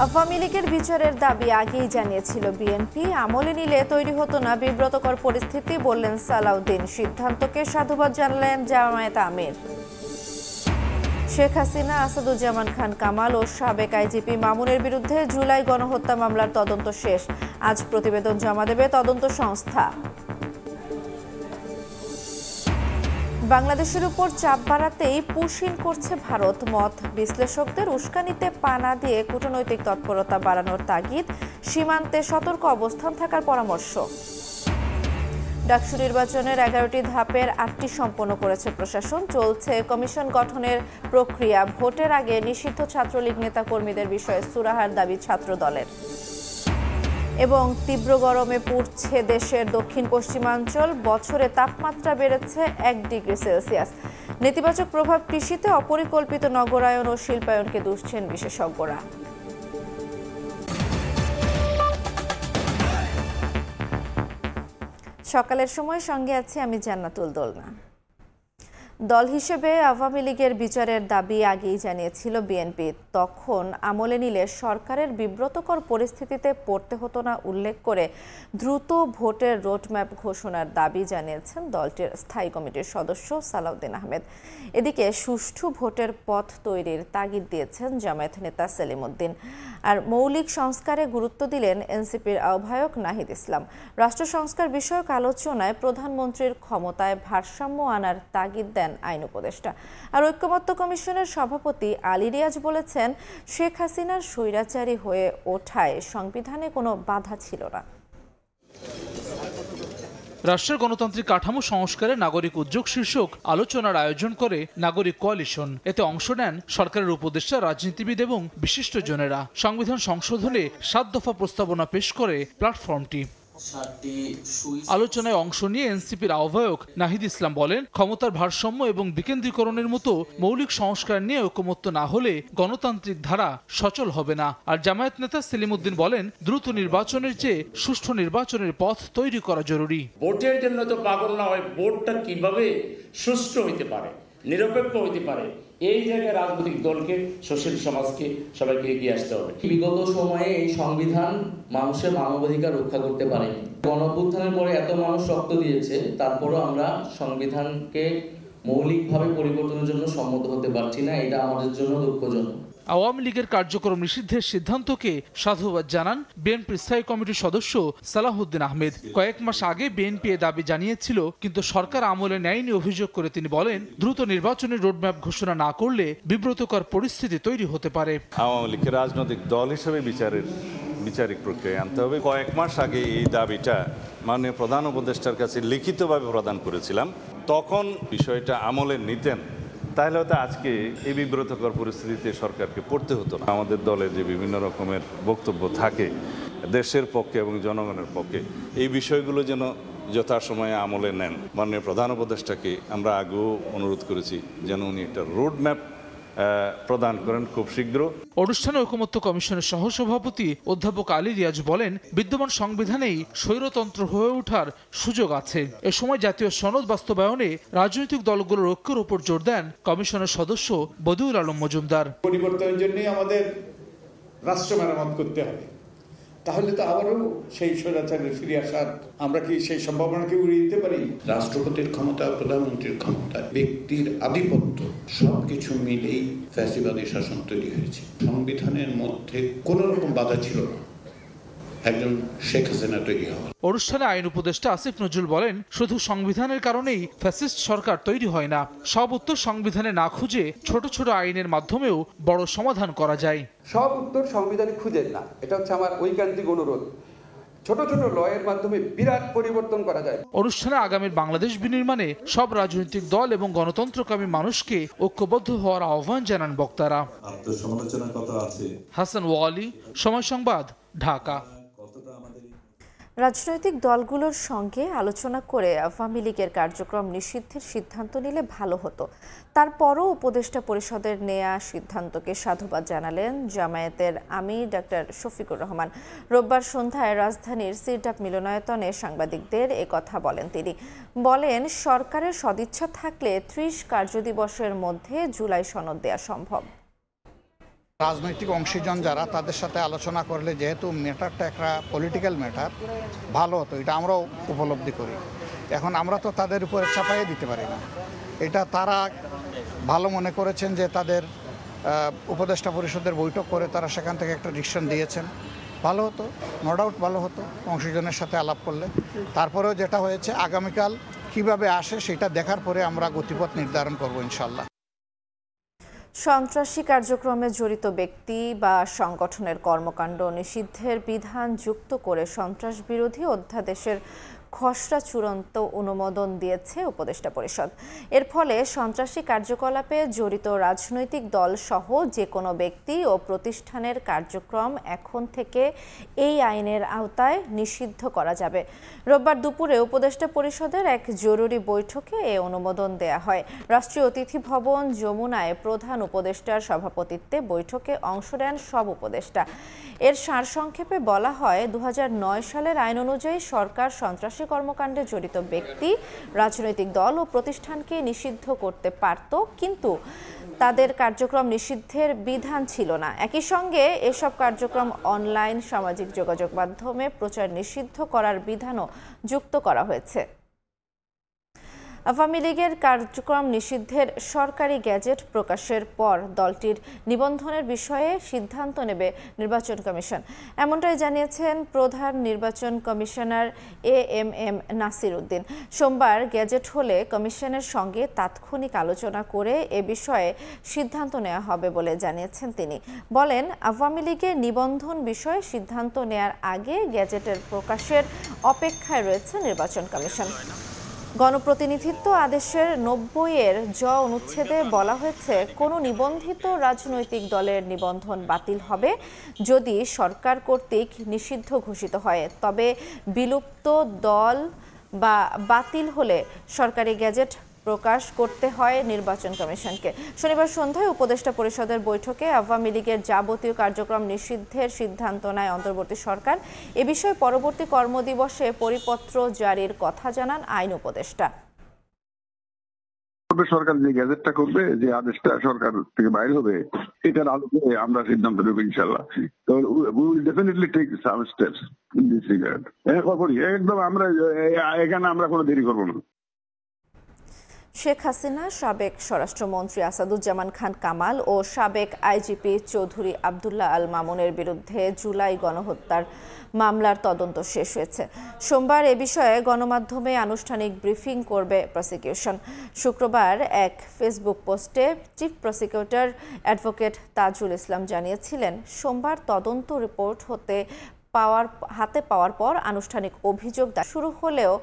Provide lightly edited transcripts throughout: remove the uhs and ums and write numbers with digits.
আওয়ামী লীগের বিচারের দাবি আগেই জানিয়েছিল বিএনপি। আমলে নিলে তৈরি হতো না বিব্রতকর পরিস্থিতি, বললেন সালাউদ্দিন। সিদ্ধান্তকে সাধুবাদ জানালেন জামায়াত আমির। শেখ হাসিনা, আসাদুজ্জামান খান কামাল ও সাবেক আইজিপি মামুনের বিরুদ্ধে জুলাই গণহত্যা মামলার তদন্ত শেষ। আজ প্রতিবেদন জমা দেবে তদন্ত সংস্থা। বাংলাদেশের উপর চাপ বাড়াতেই পুশিন করছে ভারত। মত বিশ্লেষকদের উস্কানিতে পা না দিয়ে কূটনৈতিক তৎপরতা বাড়ানোর তাগিদ। সীমান্তে সতর্ক অবস্থান থাকার পরামর্শ। ডাকসু নির্বাচনের 11টি ধাপের 8টি সম্পন্ন করেছে প্রশাসন। চলছে কমিশন গঠনের প্রক্রিয়া। ভোটের আগে নিষিদ্ধ ছাত্রলীগ নেতাকর্মীদের বিষয়ে সুরাহার দাবি ছাত্র দলের। এবং তীব্র গরমে পুড়ছে দেশের দক্ষিণ পশ্চিমাঞ্চল। বছরে তাপমাত্রা বেড়েছে 1 ডিগ্রি সেলসিয়াস। নেতিবাচক প্রভাব কৃষিতে। অপরিকল্পিত নগরায়ন ও শিল্পায়নকে দুষছেন বিশেষজ্ঞরা। সকালের সময় সঙ্গে আছি আমি জান্নাতুল দোলনা। দল হিসেবে আওয়ামী লীগের বিচারের দাবি আগেই জানিয়েছিল বিএনপি। তখন আমলে নিলে সরকারের বিব্রতকর পরিস্থিতিতে পড়তে হতো না উল্লেখ করে দ্রুত ভোটের রোডম্যাপ ঘোষণার দাবি জানিয়েছেন দলটির স্থায়ী কমিটির সদস্য সালাউদ্দিন আহমেদ। এদিকে সুষ্ঠু ভোটের পথ তৈরির তাগিদ দিয়েছেন জামায়াত নেতা সেলিম উদ্দিন। আর মৌলিক সংস্কারে গুরুত্ব দিলেন এনসিপির আহ্বায়ক নাহিদ ইসলাম। রাষ্ট্র সংস্কার বিষয়ক আলোচনায় প্রধানমন্ত্রীর ক্ষমতায় ভারসাম্য আনার তাগিদ দেন আইন উপদেষ্টা। আর ঐক্যমত্য কমিশনের সভাপতি আলী রিয়াজ বলেছেন, শেখ হাসিনার স্বৈরাচারী হয়ে ওঠায় সংবিধানে কোনো বাধা ছিল না। রাষ্ট্রের গণতান্ত্রিক কাঠামো সংস্কারে নাগরিক উদ্যোগ শীর্ষক আলোচনার আয়োজন করে নাগরিক কোয়ালিশন। এতে অংশ নেন সরকারের উপদেষ্টা, রাজনীতিবিদ এবং বিশিষ্টজনেরা। সংবিধান সংশোধনে 7 দফা প্রস্তাবনা পেশ করে প্ল্যাটফর্মটি। আলোচনায় অংশ নিয়ে এনসিপির আহ্বায়ক নাহিদ ইসলাম বলেন, ক্ষমতার ভারসাম্য এবং বিকেন্দ্রীকরণের মতো মৌলিক সংস্কার নিয়ে ঐকমত্য না হলে গণতান্ত্রিক ধারা সচল হবে না। আর জামায়াত নেতা সেলিম উদ্দিন বলেন, দ্রুত নির্বাচনের চেয়ে সুষ্ঠু নির্বাচনের পথ তৈরি করা জরুরি। ভোটের জন্য তো পাগল না হয়, ভোটটা কিভাবে সুষ্ঠু হইতে পারে, নিরপেক্ষ হইতে পারে, এই জায়গায় রাজনৈতিক দলকে, সুশীল সমাজকে সবাইকে এগিয়ে আসতে হবে। বিগত সময়ে এই সংবিধান মানুষের মানবাধিকার রক্ষা করতে পারেনি। গণঅভ্যুত্থানের পরে এত মানুষ রক্ত দিয়েছে, তারপরও আমরা সংবিধানকে মৌলিকভাবে পরিবর্তনের জন্য সম্মত হতে পারছি না। এটা আমাদের জন্য দুঃখজনক। আওয়ামী লীগের কার্যক্রম নিষিদ্ধের সিদ্ধান্তকে সাধুবাদ জানান বিএনপির স্থায়ী কমিটির সদস্য সালাউদ্দিন আহমেদ। কয়েক মাস আগে বিএনপি এ দাবি জানিয়েছিল, কিন্তু সরকার আমলে নেয়নি অভিযোগ করে তিনি বলেন, দ্রুত নির্বাচনের রোডম্যাপ ঘোষণা না করলে বিব্রতকর পরিস্থিতি তৈরি হতে পারে। আওয়ামী লীগের রাজনৈতিক দল হিসেবে বিচারিক প্রক্রিয়া আনতে হবে। কয়েক মাস আগে এই দাবিটা মাননীয় প্রধান উপদেষ্টার কাছে লিখিতভাবে প্রদান করেছিলাম। তখন বিষয়টা আমলে নিতেন, তাহলে হয়তো আজকে এই বিব্রতকর পরিস্থিতিতে সরকারকে পড়তে হতো না। আমাদের দলের যে বিভিন্ন রকমের বক্তব্য থাকে দেশের পক্ষে এবং জনগণের পক্ষে, এই বিষয়গুলো যেন যথাসময়ে আমলে নেন। মাননীয় প্রধান উপদেষ্টাকে আমরা আগেও অনুরোধ করেছি যেন উনি একটা রোডম্যাপ প্রদান করেন খুব শীঘ্র। অনুষ্ঠানে ঐকমত্য কমিশনের সহসভাপতি অধ্যাপক আলী রিয়াজ বলেন, বিদ্যমান সংবিধানেই স্বৈরতন্ত্র হয়ে ওঠার সুযোগ আছে। এ সময় জাতীয় সনদ বাস্তবায়নে রাজনৈতিক দলগুলোর ঐক্যের উপর জোর দেন কমিশনের সদস্য বদিউল আলম মজুমদার। পরিবর্তনের জন্য আমাদের রাষ্ট্র মেরামত করতে হবে, তাহলে তো আবারও সেই স্বৈরাচারের ফিরে আসার আমরা কি সেই সম্ভাবনাকে উড়িয়ে দিতে পারি? রাষ্ট্রপতির ক্ষমতা, প্রধানমন্ত্রীর ক্ষমতা, ব্যক্তির আধিপত্য সবকিছু মিলেই ফ্যাসিবাদী শাসন তৈরি হয়েছে। সংবিধানের মধ্যে কোন রকম বাধা ছিল না একজন শেখ হাসিনা তৈরি হওয়া। অনুষ্ঠানে আইন উপদেষ্টা আসিফ নজরুল বলেন, শুধু সংবিধানের কারণেই ফ্যাসিস্ট সরকার তৈরি হয় না। সব উত্তর সংবিধানে না খুঁজে ছোট ছোট আইনের মাধ্যমেও বড় সমাধান করা যায়। সব উত্তর সংবিধানে খুঁজেন না, এটা হচ্ছে আমার ঐকান্তিক অনুরোধ। ছোট ছোট লয়ের মাধ্যমে বিরাট পরিবর্তন করা যায়। অনুষ্ঠানে আগামীর বাংলাদেশ বিনির্মাণে সব রাজনৈতিক দল এবং গণতন্ত্রকামী মানুষকে ঐক্যবদ্ধ হওয়ার আহ্বান জানান বক্তারা। আত্মসমালোচনার কথা আছে। হাসান ওয়ালি, সময় সংবাদ, ঢাকা। রাজনৈতিক দলগুলোর সঙ্গে আলোচনা করে আওয়ামী লীগের কার্যক্রম নিষিদ্ধের সিদ্ধান্ত নিলে ভালো হতো। তারপরও উপদেষ্টা পরিষদের নেয়া সিদ্ধান্তকে সাধুবাদ জানালেন জামায়াতের আমির ডাক্তার শফিকুর রহমান। রোববার সন্ধ্যায় রাজধানীর সিরডাপ মিলনায়তনে সাংবাদিকদের একথা বলেন তিনি। বলেন, সরকারের সদিচ্ছা থাকলে 30 কার্যদিবসের মধ্যে জুলাই সনদ দেয়া সম্ভব। রাজনৈতিক অংশীজন যারা, তাদের সাথে আলোচনা করলে যেহেতু ম্যাটারটা একটা পলিটিক্যাল ম্যাটার, ভালো হতো, এটা আমরাও উপলব্ধি করি। এখন আমরা তো তাদের উপরে চাপাইয়ে দিতে পারি না। এটা তারা ভালো মনে করেছেন যে তাদের উপদেষ্টা পরিষদের বৈঠক করে তারা সেখান থেকে একটা ডিসিশন দিয়েছেন, ভালো হতো, নো ডাউট ভালো হতো অংশীজনের সাথে আলাপ করলে। তারপরেও যেটা হয়েছে, আগামীকাল কিভাবে আসে সেটা দেখার পরে আমরা গতিপথ নির্ধারণ করব ইনশাল্লাহ। সন্ত্রাসী কার্যক্রমে জড়িত ব্যক্তি বা সংগঠনের কর্মকাণ্ড নিষিদ্ধের বিধান যুক্ত করে সন্ত্রাস বিরোধী অধ্যাদেশের খসড়া চূড়ান্ত অনুমোদন দিয়েছে উপদেষ্টা পরিষদ। এর ফলে সন্ত্রাসী কার্যকলাপে জড়িত রাজনৈতিক দল সহ যে কোনো ব্যক্তি ও প্রতিষ্ঠানের কার্যক্রম এখন থেকে এই আইনের আওতায় নিষিদ্ধ করা যাবে। রোববার দুপুরে উপদেষ্টা পরিষদের এক জরুরি বৈঠকে এ অনুমোদন দেয়া হয়। রাষ্ট্রীয় অতিথি ভবন যমুনায় প্রধান উপদেষ্টার সভাপতিত্বে বৈঠকে অংশ নেন সব উপদেষ্টা। এর সারসংক্ষেপে বলা হয়, 2009 সালের আইন অনুযায়ী সরকার সন্ত্রাসী কর্মকাণ্ডে জড়িত ব্যক্তি, রাজনৈতিক দল ও প্রতিষ্ঠানকে নিষিদ্ধ করতে পারত, কিন্তু তাদের কার্যক্রম নিষিদ্ধের বিধান ছিল না। একই সঙ্গে এসব কার্যক্রম অনলাইন সামাজিক যোগাযোগ মাধ্যমে প্রচার নিষিদ্ধ করার বিধানও যুক্ত করা হয়েছে। আওয়ামী লীগের কার্যক্রম নিষিদ্ধের সরকারি গ্যাজেট প্রকাশের পর দলটির নিবন্ধনের বিষয়ে সিদ্ধান্ত নেবে নির্বাচন কমিশন, এমনটাই জানিয়েছেন প্রধান নির্বাচন কমিশনার AMM নাসির উদ্দিন। সোমবার গ্যাজেট হলে কমিশনের সঙ্গে তাৎক্ষণিক আলোচনা করে এ বিষয়ে সিদ্ধান্ত নেওয়া হবে বলে জানিয়েছেন তিনি। বলেন, আওয়ামী লীগের নিবন্ধন বিষয়ে সিদ্ধান্ত নেয়ার আগে গ্যাজেটের প্রকাশের অপেক্ষায় রয়েছে নির্বাচন কমিশন। গণপ্রতিনিধিত্ব আদেশের 90-এর জ অনুচ্ছেদে বলা হয়েছে, কোনো নিবন্ধিত রাজনৈতিক দলের নিবন্ধন বাতিল হবে যদি সরকার কর্তৃক নিষিদ্ধ ঘোষিত হয়। তবে বিলুপ্ত দল বা বাতিল হলে সরকারি গ্যাজেট প্রকাশ করতে হয় নির্বাচন কমিশনকে। শনিবার সন্ধ্যায় উপদেষ্টা পরিষদের বৈঠকে আওয়ামী লীগের যাবতীয় কার্যক্রম নিষিদ্ধের সিদ্ধান্ত নেয় অন্তর্বর্তী সরকার। এ বিষয়ে পরবর্তী কর্মদিবসে পরিপত্র জারির কথা জানান আইন উপদেষ্টা। সরকার যে গ্যাজেটটা করবে, যে আদেশটা সরকার থেকে বাইরে হবে, এটার আলোকে আমরা সিদ্ধান্ত নেব ইনশাআল্লাহ। তো we will definitely take some steps in this regard. একদম আমরা এখানে আমরা কোনো দেরি করব না। শেখ হাসিনা, সাবেক স্বরাষ্ট্রমন্ত্রী আসাদুজ্জামান খান কামাল ও সাবেক আইজিপি চৌধুরী আবদুল্লাহ আল মামুনের বিরুদ্ধে জুলাই গণহত্যার মামলার তদন্ত শেষ হয়েছে। সোমবার এ বিষয়ে গণমাধ্যমে আনুষ্ঠানিক ব্রিফিং করবে প্রসিকিউশন। শুক্রবার এক ফেসবুক পোস্টে chief prosecutor advocate Tajul Islam জানিয়েছিলেন, সোমবার তদন্ত রিপোর্ট হাতে পাওয়ার পর আনুষ্ঠানিক অভিযোগ শুরু হলেও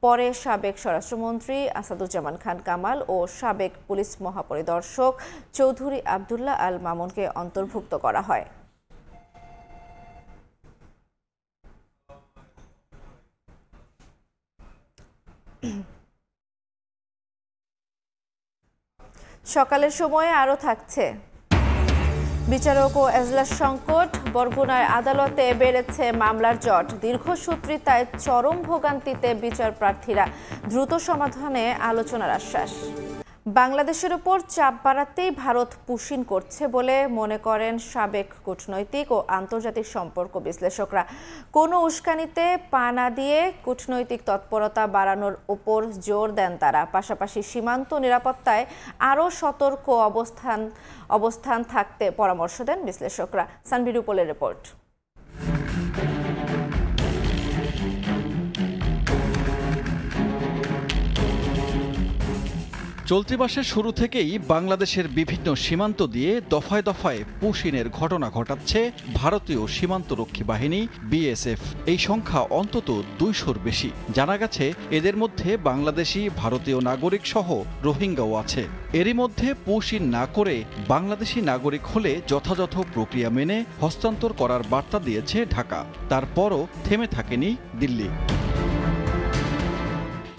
পরে সাবেক স্বরাষ্ট্রমন্ত্রী আসাদুজ্জামান খান কামাল ও সাবেক পুলিশ মহাপরিদর্শক চৌধুরী আবদুল্লাহ আল মামুনকে অন্তর্ভুক্ত করা হয়। সকালের সময়ে আরও থাকছে বিচারক ও এজলাস সংকট, বরগুনায় আদালতে বেড়েছে মামলার জট, দীর্ঘসূত্রিতায় চরম ভোগান্তিতে বিচার প্রার্থীরা, দ্রুত সমাধানে আলোচনার আশ্বাস। বাংলাদেশের উপর চাপ বাড়াতেই ভারত পুশিন করছে বলে মনে করেন সাবেক কূটনৈতিক ও আন্তর্জাতিক সম্পর্ক বিশ্লেষকরা। কোনো উস্কানিতে পা না দিয়ে কূটনৈতিক তৎপরতা বাড়ানোর উপর জোর দেন তারা। পাশাপাশি সীমান্ত নিরাপত্তায় আরও সতর্ক অবস্থান থাকতে পরামর্শ দেন বিশ্লেষকরা। সানবির উপলের রিপোর্ট। চলতি মাসের শুরু থেকেই বাংলাদেশের বিভিন্ন সীমান্ত দিয়ে দফায় দফায় পুশিনের ঘটনা ঘটাচ্ছে ভারতীয় সীমান্তরক্ষী বাহিনী BSF। এই সংখ্যা অন্তত 200-র বেশি। জানা গেছে এদের মধ্যে বাংলাদেশি, ভারতীয় নাগরিক সহ রোহিঙ্গাও আছে। এরই মধ্যে পুশিন না করে বাংলাদেশি নাগরিক হলে যথাযথ প্রক্রিয়া মেনে হস্তান্তর করার বার্তা দিয়েছে ঢাকা। তারপরও থেমে থাকেনি দিল্লি।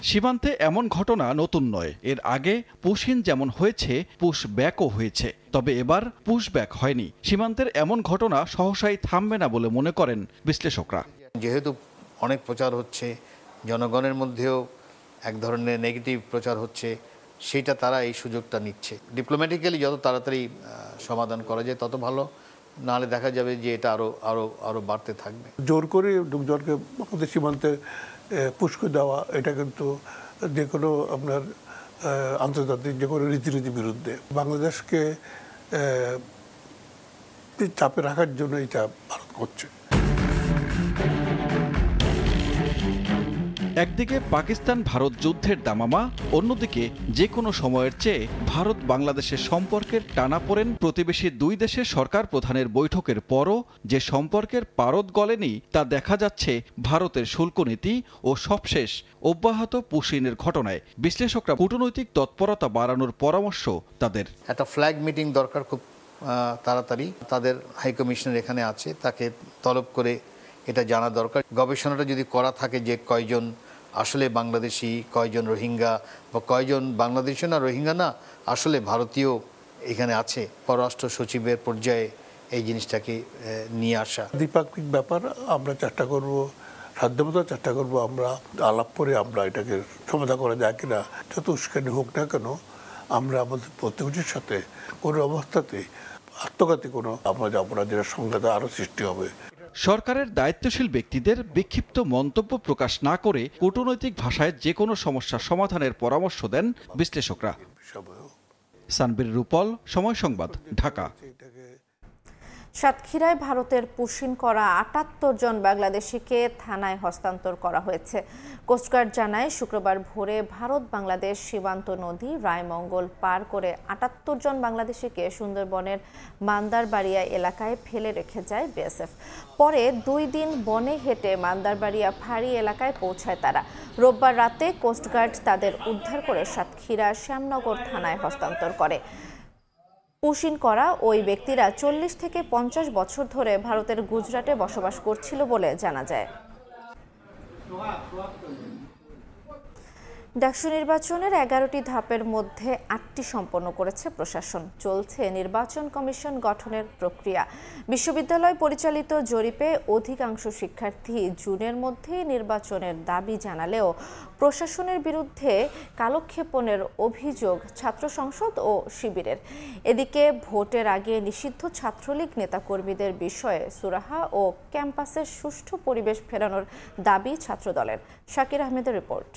সীমান্তে এমন ঘটনা নতুন নয়। এর আগে পুশিন যেমন হয়েছে, পুশব্যাকও হয়েছে। তবে এবার পুশব্যাক হয়নি। সীমান্তের এমন ঘটনা সহসাই থামবে না বলে মনে করেন বিশ্লেষকরা। যেহেতু অনেক প্রচার হচ্ছে, জনগণের মধ্যেও এক ধরনের নেগেটিভ প্রচার হচ্ছে, সেটা তারা এই সুযোগটা নিচ্ছে। ডিপ্লোম্যাটিক্যালি যত তাড়াতাড়ি সমাধান করা যায় তত ভালো, নাহলে দেখা যাবে যে এটা আরো আরো আরো বাড়তে থাকবে। জোর করে লোকজনকে আমাদের সীমান্তে পুষ্ক দেওয়া এটা কিন্তু যে কোনো আপনার আন্তর্জাতিক যে কোনো রীতিনীতির বিরুদ্ধে। বাংলাদেশকে চাপে রাখার জন্য এটা ভারত করছে। একদিকে পাকিস্তান ভারত যুদ্ধের দামামা, অন্যদিকে যে কোনো সময়ের চেয়ে ভারত বাংলাদেশের সম্পর্কের টানাপোড়েন। প্রতিবেশী দুই দেশের সরকার প্রধানের বৈঠকের পরও যে সম্পর্কের পারদ গলেনি তা দেখা যাচ্ছে ভারতের শুল্ক নীতি ও সবশেষ অব্যাহত পুশিনের ঘটনায়। বিশ্লেষকরা কূটনৈতিক তৎপরতা বাড়ানোর পরামর্শ তাদের। একটা ফ্ল্যাগ মিটিং দরকার খুব তাড়াতাড়ি। তাদের হাই কমিশনার এখানে আছে, তাকে তলব করে এটা জানা দরকার। গবেষণাটা যদি করা থাকে যে কয়জন আসলে বাংলাদেশি, কয়জন রোহিঙ্গা, বা কয়জন বাংলাদেশি না রোহিঙ্গা না আসলে ভারতীয় এখানে আছে, পররাষ্ট্র সচিবের পর্যায়ে এই জিনিসটাকে নিয়ে আসা। দ্বিপাক্ষিক ব্যাপার আমরা চেষ্টা করব, সাধ্যমতো চেষ্টা করব আমরা আলাপ করে আমরা এটাকে সমাধান করা যায় কিনা। যত উস্কানি হোক না কেন আমরা আমাদের প্রতিবেশীর সাথে কোনো অবস্থাতে আত্মঘাতী কোনো আমরা যাবো না, যেটা সংঘাত আরও সৃষ্টি হবে। সরকারের দায়িত্বশীল ব্যক্তিদের বিক্ষিপ্ত মন্তব্য প্রকাশ না করে কূটনৈতিক ভাষায় যে কোনো সমস্যা সমাধানের পরামর্শ দেন বিশ্লেষকরা। সানবীর রূপল, সময় সংবাদ, ঢাকা। সাতক্ষীরায় ভারতের পুশিন করা ৭৮ জন বাংলাদেশিকে থানায় হস্তান্তর করা হয়েছে। কোস্টগার্ড জানায় শুক্রবার ভোরে ভারত বাংলাদেশ সীমান্ত নদী রায়মঙ্গল পার করে ৭৮ জন বাংলাদেশিকে সুন্দরবনের মান্দারবাড়িয়া এলাকায় ফেলে রেখে যায় বিএসএফ। পরে 2 দিন বনে হেঁটে মান্দারবাড়িয়া ফাঁড়ি এলাকায় পৌঁছায় তারা। রোববার রাতে কোস্টগার্ড তাদের উদ্ধার করে সাতক্ষীরা শ্যামনগর থানায় হস্তান্তর করে। পুশিন করা ওই ব্যক্তিরা 40 থেকে 50 বছর ধরে ভারতের গুজরাটে বসবাস করছিল বলে জানা যায়। ডাকসু নির্বাচনের 11টি ধাপের মধ্যে 8টি সম্পন্ন করেছে প্রশাসন। চলছে নির্বাচন কমিশন গঠনের প্রক্রিয়া। বিশ্ববিদ্যালয় পরিচালিত জরিপে অধিকাংশ শিক্ষার্থী জুনের মধ্যে নির্বাচনের দাবি জানালেও প্রশাসনের বিরুদ্ধে কালক্ষেপণের অভিযোগ ছাত্র সংসদ ও শিবিরের। এদিকে ভোটের আগে নিষিদ্ধ ছাত্রলীগ নেতাকর্মীদের বিষয়ে সুরাহা ও ক্যাম্পাসের সুষ্ঠু পরিবেশ ফেরানোর দাবি ছাত্রদলের। শাকির আহমেদের রিপোর্ট।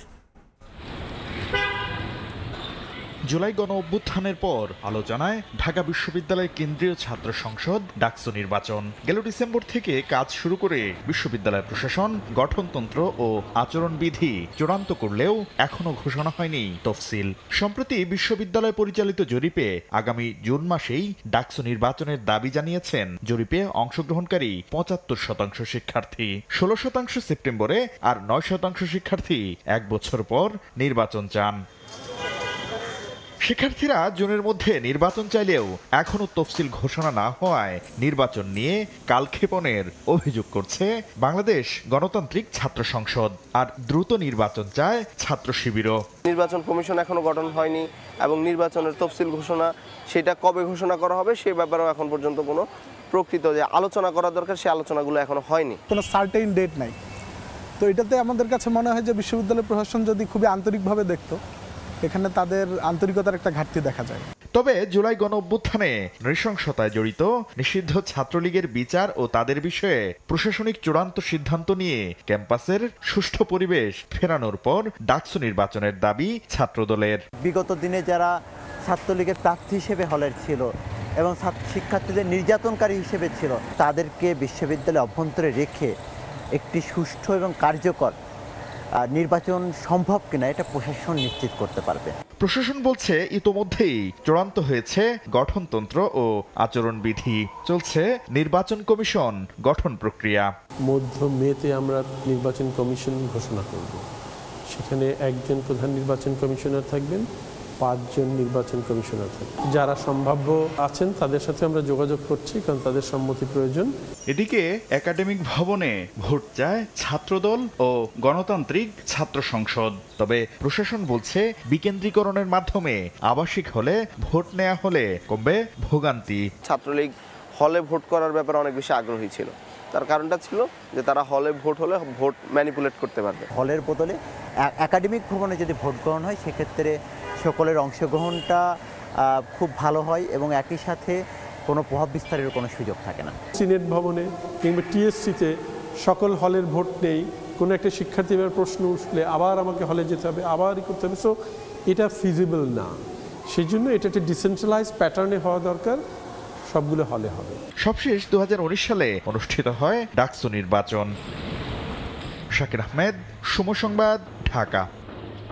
জুলাই গণ অভ্যুত্থানের পর আলোচনায় ঢাকা বিশ্ববিদ্যালয় কেন্দ্রীয় ছাত্র সংসদ ডাকসু নির্বাচন। গেল ডিসেম্বর থেকে কাজ শুরু করে বিশ্ববিদ্যালয় প্রশাসন গঠনতন্ত্র ও আচরণবিধি চূড়ান্ত করলেও এখনো ঘোষণা হয়নি তফসিল। সম্প্রতি বিশ্ববিদ্যালয় পরিচালিত জরিপে আগামী জুন মাসেই ডাকসু নির্বাচনের দাবি জানিয়েছেন জরিপে অংশগ্রহণকারী ৭৫% শিক্ষার্থী। 16% সেপ্টেম্বরে আর 9% শিক্ষার্থী 1 বছর পর নির্বাচন চান। শিক্ষার্থীরা জুনের মধ্যে নির্বাচন চাইলেও এখনো তফসিল ঘোষণা না হওয়ায় নির্বাচন নিয়ে কালক্ষেপণের অভিযোগ করছে বাংলাদেশ গণতান্ত্রিক ছাত্র সংসদ। আর দ্রুত নির্বাচন চায় ছাত্র শিবিরও। নির্বাচন কমিশন এখনো গঠন হয়নি এবং নির্বাচনের তফসিল ঘোষণা সেটা কবে ঘোষণা করা হবে সে ব্যাপারেও এখন পর্যন্ত কোনো প্রকৃত যে আলোচনা করা দরকার সেই আলোচনাগুলো এখনো হয়নি। কোনো সার্টেইন ডেট নাই। তো এটাতে আমাদের কাছে মনে হয় যে বিশ্ববিদ্যালয় প্রশাসন যদি খুবই আন্তরিকভাবে দেখতো, এখানে তাদের আন্তরিকতার একটা ঘাটতি দেখা যায়। তবে জুলাই গণ অভ্যুত্থানে নৃশংসতায় জড়িত নিষিদ্ধ ছাত্রলীগের বিচার ও তাদের বিষয়ে প্রশাসনিক চূড়ান্ত সিদ্ধান্ত নিয়ে ক্যাম্পাসের সুষ্ঠু পরিবেশ ফেরানোর পর ডাকসু নির্বাচনের দাবি ছাত্রদলের। বিগত দিনে যারা ছাত্রলীগের প্রার্থী হিসেবে হলের ছিল এবং শিক্ষার্থীদের নির্যাতনকারী হিসেবে ছিল, তাদেরকে বিশ্ববিদ্যালয়ে অভ্যন্তরে রেখে একটি সুষ্ঠু এবং কার্যকর নির্বাচন সম্ভব কিনা এটা প্রশাসন নিশ্চিত করতে পারবে। প্রশাসন বলছে ইতোমধ্যেই চূড়ান্ত হয়েছে গঠনতন্ত্র ও আচরণবিধি। চলছে নির্বাচন কমিশন গঠন প্রক্রিয়া। মধ্য মেতে আমরা নির্বাচন কমিশন ঘোষণা করব। সেখানে একজন প্রধান নির্বাচন কমিশনার থাকবেন, 5 জন নির্বাচন কমিশনার থাকবেন। যারা সম্ভাব্য আছেন তাদের সাথে আমরা যোগাযোগ করছি, কারণ তাদের সম্মতি প্রয়োজন। এদিকে একাডেমিক ভবনে ভোট চায় ছাত্রদল ও গণতান্ত্রিক ছাত্র সংসদ। তবে প্রশাসন বলছে বিকেন্দ্রীকরণের মাধ্যমে আবাসিক হলে ভোট নেওয়া হলে কমবে ভোগান্তি। ছাত্রলীগ হলে ভোট করার ব্যাপারে অনেক বেশি আগ্রহী ছিল। তার কারণটা ছিল যে তারা হলে ভোট হলে ভোট ম্যানিপুলেট করতে পারবে। হলের বদলে একাডেমিক ভবনে যদি ভোট গ্রহণ হয় সেক্ষেত্রে সকলের অংশগ্রহণটা খুব ভালো হয় এবং একই সাথে কোনো প্রভাব বিস্তারের কোনো সুযোগ থাকে না। সিনেট ভবনে কিংবা টিএসসিতে সকল হলের ভোট নেই, কোনো একটা শিক্ষার্থী এবার প্রশ্ন উঠলে আবার আমাকে হলে যেতে হবে, আবারই করতে হবে। সো এটা ফিজিবল না, সেই জন্য এটা একটা ডিসেন্ট্রালাইজ প্যাটার্নে হওয়া দরকার, সবগুলো হলে হবে। সবশেষ 2019 সালে অনুষ্ঠিত হয় ডাকসু নির্বাচন। শাকির আহমেদ, সময় সংবাদ, ঢাকা।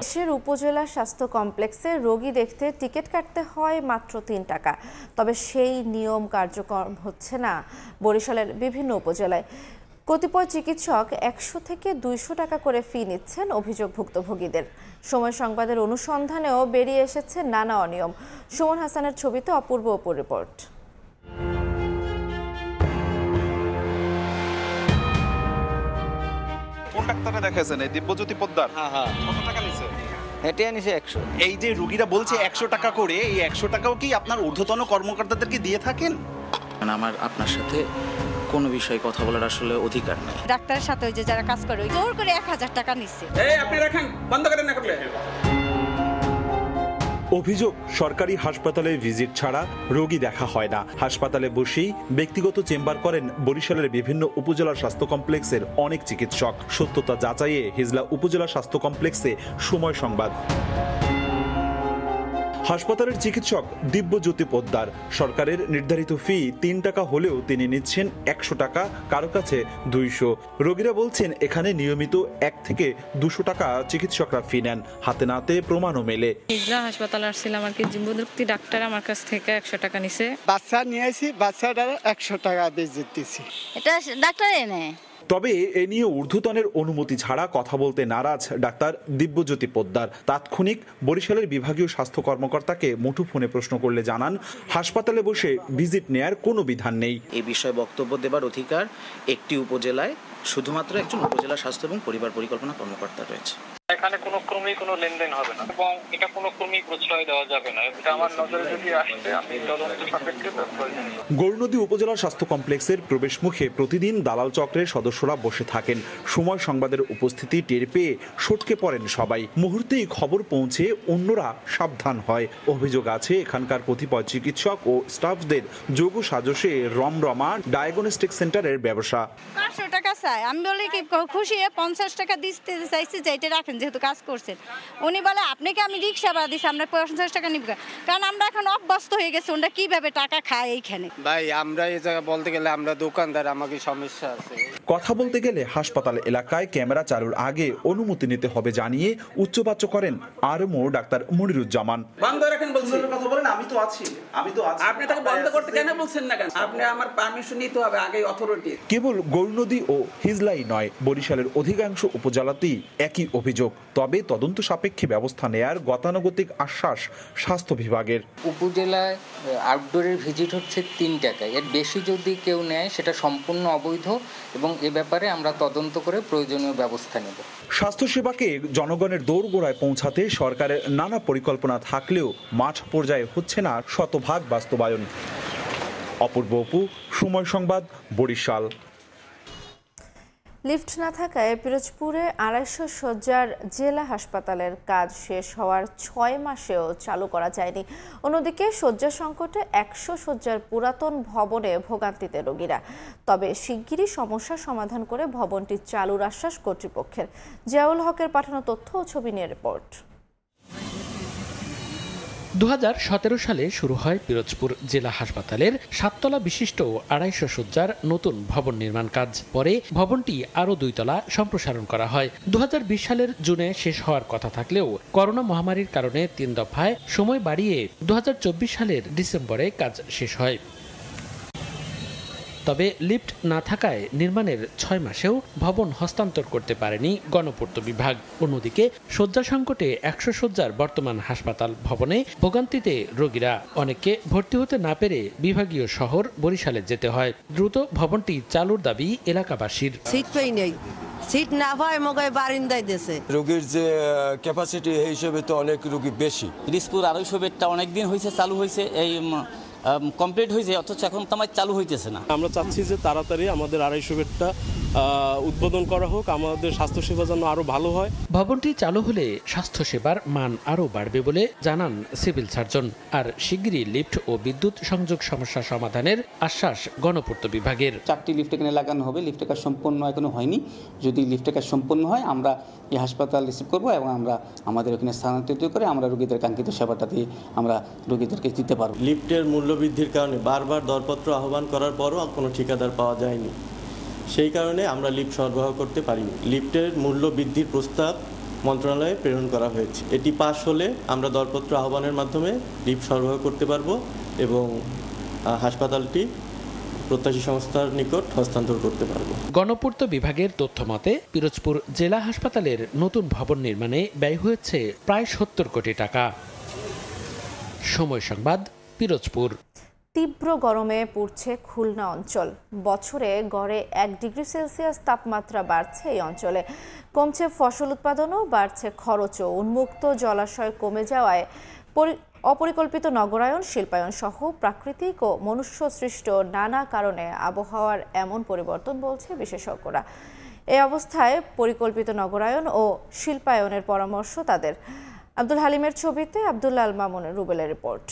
দেশের উপজেলা স্বাস্থ্য কমপ্লেক্সে রোগী দেখতে টিকিট কাটতে হয় মাত্র 3 টাকা, তবে সেই নিয়ম কার্যকর হচ্ছে না বরিশালের বিভিন্ন উপজেলায়। কতিপয় চিকিৎসক 100 থেকে 200 টাকা করে ফি নিচ্ছেন অভিযোগ ভুক্তভোগীদের। সময় সংবাদের অনুসন্ধানেও বেরিয়ে এসেছে নানা অনিয়ম। সুমন হাসানের ছবিতে অপূর্ব অপুর রিপোর্ট। কোন ডাক্তারে দেখাইছেন? এই দিব্যজ্যোতি পোদ্দার? হ্যাঁ। কত টাকা নিছে? এটা নিছে 100। এই যে রোগীরা বলছে 100 টাকা করে, এই 100 টাকাও কি আপনার ঊর্ধ্বতন কর্মকর্তাদেরকে দিয়ে থাকেন? আমার আপনার সাথে কোনো বিষয়ে কথা বলার আসলে অধিকার নেই। ডাক্তারের সাথে ওই যে যারা কাজ করে ওই জোর করে 1000 টাকা নিছে। এই আপনি রাখেন, বন্ধ করেন না করলে। অভিযোগ, সরকারি হাসপাতালে ভিজিট ছাড়া রোগী দেখা হয় না। হাসপাতালে বসেই ব্যক্তিগত চেম্বার করেন বরিশালের বিভিন্ন উপজেলা স্বাস্থ্য কমপ্লেক্সের অনেক চিকিৎসক। সত্যতা যাচাইয়ে হিজলা উপজেলা স্বাস্থ্য কমপ্লেক্সে সময় সংবাদ। হাসপাতালের চিকিৎসক দিব্যজ্যোতি পোদ্দার। সরকারের নির্ধারিত ফি 3 টাকা হলেও তিনি নিচ্ছেন 100 টাকা, কারো কাছে 200। রোগীরা বলছেন এখানে নিয়মিত 1 থেকে 200 টাকা চিকিৎসকরা ফি নেন। হাতে নাতে প্রমাণও মেলে। হিজলা হাসপাতাল আসছিলাম আর কি, জিম্বুদুক্তি ডাক্তার আমার কাছ থেকে 100 টাকা নিছে। বাচ্চা নিয়েছি, বাচ্চাটার 100 টাকা দিয়ে দিতেছি। এটা ডাক্তার এনে। তবে এ নিয়ে ঊর্ধ্বতনের অনুমতি ছাড়া কথা বলতে নারাজ ডাক্তার দিব্যজ্যোতি পোদ্দার। তাৎক্ষণিক বরিশালের বিভাগীয় স্বাস্থ্য কর্মকর্তাকে মুঠোফোনে প্রশ্ন করলে জানান, হাসপাতালে বসে ভিজিট নেয়ার কোনো বিধান নেই। এই বিষয়ে বক্তব্য দেবার অধিকার একটি উপজেলায় শুধুমাত্র একজন উপজেলা স্বাস্থ্য এবং পরিবার পরিকল্পনা কর্মকর্তা রয়েছে। এখানে কোনো ক্রমেই কোনো লেনদেন হবে না এবং এটা কোনো ক্রমেই প্রশ্রয় দেওয়া যাবে না। এটা আমার নজরে যদি আসে আমি তদন্ত সাপেক্ষে গৌরনদী উপজেলা স্বাস্থ্য কমপ্লেক্সের প্রবেশ মুখে প্রতিদিন দালাল চক্রের সদস্যরা বসে থাকেন। সময় সংবাদের উপস্থিতি টের পেয়ে সটকে পড়েন সবাই। মুহূর্তেই খবর পৌঁছে অন্যরা সাবধান হয়। অভিযোগ আছে এখানকার কতিপয় চিকিৎসক ও স্টাফদের যোগ সাজসে রমরমা ডায়াগনস্টিক সেন্টারের ব্যবসা। 500 টাকা চাই, আমি বলি কি খুশি 50 টাকা দিতে চাইছি যে এটা রাখেন যেহেতু কাজ করছেন। উনি বলে আপনাকে আমি রিক্সা ভাড়া দিচ্ছি, আমরা 50 টাকা নিব, কারণ আমরা এখন অভ্যস্ত হয়ে গেছি ওরা কিভাবে টাকা খায় এইখানে। ভাই আমরা এই জায়গা বলতে গেলে আমরা দোকানদার, আমাকে সমস্যা আছে। কথা বলতে গেলে হাসপাতাল এলাকায় ক্যামেরা চালুর আগে অনুমতি নিতে হবে জানিয়ে উচ্চবাচ্য করেন আরএমও ডাক্তার মনিরুজ্জামান। বন্ধ রাখেন বলছি, কথা বলেন, আমি তো আছি। আপনি তাকে বন্ধ করতে কেন বলছেন না কেন? আপনি আমার পারমিশন নিতে হবে আগে, অথরিটি। কেবল গৌরনদী ও হিজলাই নয়, বরিশালের অধিকাংশ উপজেলাতেই একই অভিযোগ। তবে তদন্ত সাপেক্ষে ব্যবস্থা নেয়ার গতানুগতিক আশ্বাস স্বাস্থ্য বিভাগের। উপজেলায় আউটডোরের ভিজিট হচ্ছে 3 টাকা, এর বেশি যদি কেউ নেয় সেটা সম্পূর্ণ অবৈধ এবং এ ব্যাপারে আমরা তদন্ত করে প্রয়োজনীয় ব্যবস্থা নেব। স্বাস্থ্যসেবাকে জনগণের দোরগোড়ায় পৌঁছাতে সরকারের নানা পরিকল্পনা থাকলেও মাঠ পর্যায়ে হচ্ছে না শতভাগ বাস্তবায়ন। অপূর্ব অপু, সময় সংবাদ, বরিশাল। লিফট না থাকায় পিরোজপুরে 250 শয্যার জেলা হাসপাতালের কাজ শেষ হওয়ার 6 মাসেও চালু করা যায়নি। অন্যদিকে শয্যা সংকটে 100 শয্যার পুরাতন ভবনে ভোগান্তিতে রোগীরা। তবে শিগগিরই সমস্যা সমাধান করে ভবনটি চালুর আশ্বাস কর্তৃপক্ষের। জিয়াউল হকের পাঠানো তথ্য ও ছবি নিয়ে রিপোর্ট। 2017 সালে শুরু হয় পিরোজপুর জেলা হাসপাতালের 7 তলা বিশিষ্ট 250 শয্যার নতুন ভবন নির্মাণ কাজ। পরে ভবনটি আরও 2 তলা সম্প্রসারণ করা হয়। 2020 সালের জুনে শেষ হওয়ার কথা থাকলেও করোনা মহামারীর কারণে 3 দফায় সময় বাড়িয়ে 2024 সালের ডিসেম্বরে কাজ শেষ হয়। তবে লিফট না থাকায় নির্মাণের 6 মাসেও ভবন হস্তান্তর করতে পারেনি গণপূর্ত বিভাগ। অন্যদিকে শয্যা সংকটে 100 শয্যার বর্তমান হাসপাতাল ভবনে ভোগান্তিতে রোগীরা। অনেককে ভর্তি হতে না পেরে বিভাগীয় শহর বরিশালে যেতে হয়। দ্রুত ভবনটি চালুর দাবি এলাকাবাসীর। সিট না পায় মগায় বারিন্দায় দেশে রোগীর যে ক্যাপাসিটি এই হিসেবে তো অনেক রোগী বেশি। পিরোজপুর 250 বেডটা অনেকদিন হয়েছে চালু হয়েছে, এই কমপ্লিট হয়েছে, অথচ এখন তো আমার চালু হইতেছে না। আমরা চাচ্ছি যে তাড়াতাড়ি আমাদের 250 বেডটা উদ্বোধন করা হোক, আমাদের স্বাস্থ্যসেবা যেন আরও ভালো হয়। ভবনটি চালু হলে স্বাস্থ্যসেবার মান আরও বাড়বে বলে জানান সিভিল সার্জন। আর শিগগিরই লিফট ও বিদ্যুৎ সংযোগ সমস্যা সমাধানের আশ্বাস গণপূর্ত বিভাগের। 4টি লিফট এখানে লাগানো হবে, লিফটের কাজ সম্পূর্ণ এখনো হয়নি। যদি লিফটের কাজ সম্পূর্ণ হয় আমরা এই হাসপাতাল রিসিভ করব এবং আমরা আমাদের ওখানে স্থানান্তরিত করে আমরা রোগীদের কাঙ্ক্ষিত সেবাটা দিয়ে আমরা রোগীদেরকে দিতে পারব। লিফটের মূল্য বৃদ্ধির কারণে বারবার দরপত্র আহ্বান করার পরও কোনো ঠিকাদার পাওয়া যায়নি, সেই কারণে আমরা লিফট সরবরাহ করতে পারিনি। লিফটের মূল্য বৃদ্ধির প্রস্তাব মন্ত্রণালয়ে প্রেরণ করা হয়েছে, এটি পাস হলে আমরা দরপত্র আহ্বানের মাধ্যমে লিফট সরবরাহ করতে পারব এবং হাসপাতালটি প্রত্যাশী সংস্থার নিকট হস্তান্তর করতে পারব। গণপূর্ত বিভাগের তথ্য মতে পিরোজপুর জেলা হাসপাতালের নতুন ভবন নির্মাণে ব্যয় হয়েছে প্রায় 70 কোটি টাকা। সময় সংবাদ, পিরোজপুর। তীব্র গরমে পুড়ছে খুলনা অঞ্চল। বছরে গড়ে 1 ডিগ্রি সেলসিয়াস তাপমাত্রা বাড়ছে এই অঞ্চলে। কমছে ফসল উৎপাদনও, বাড়ছে খরচও। উন্মুক্ত জলাশয় কমে যাওয়ায় অপরিকল্পিত নগরায়ন, শিল্পায়ন সহ প্রাকৃতিক ও মনুষ্য সৃষ্ট নানা কারণে আবহাওয়ার এমন পরিবর্তন বলছে বিশেষজ্ঞরা। এই অবস্থায় পরিকল্পিত নগরায়ন ও শিল্পায়নের পরামর্শ তাদের। আব্দুল হালিমের ছবিতে আব্দুল্লাহ আল মামুনের রুবেলের রিপোর্ট।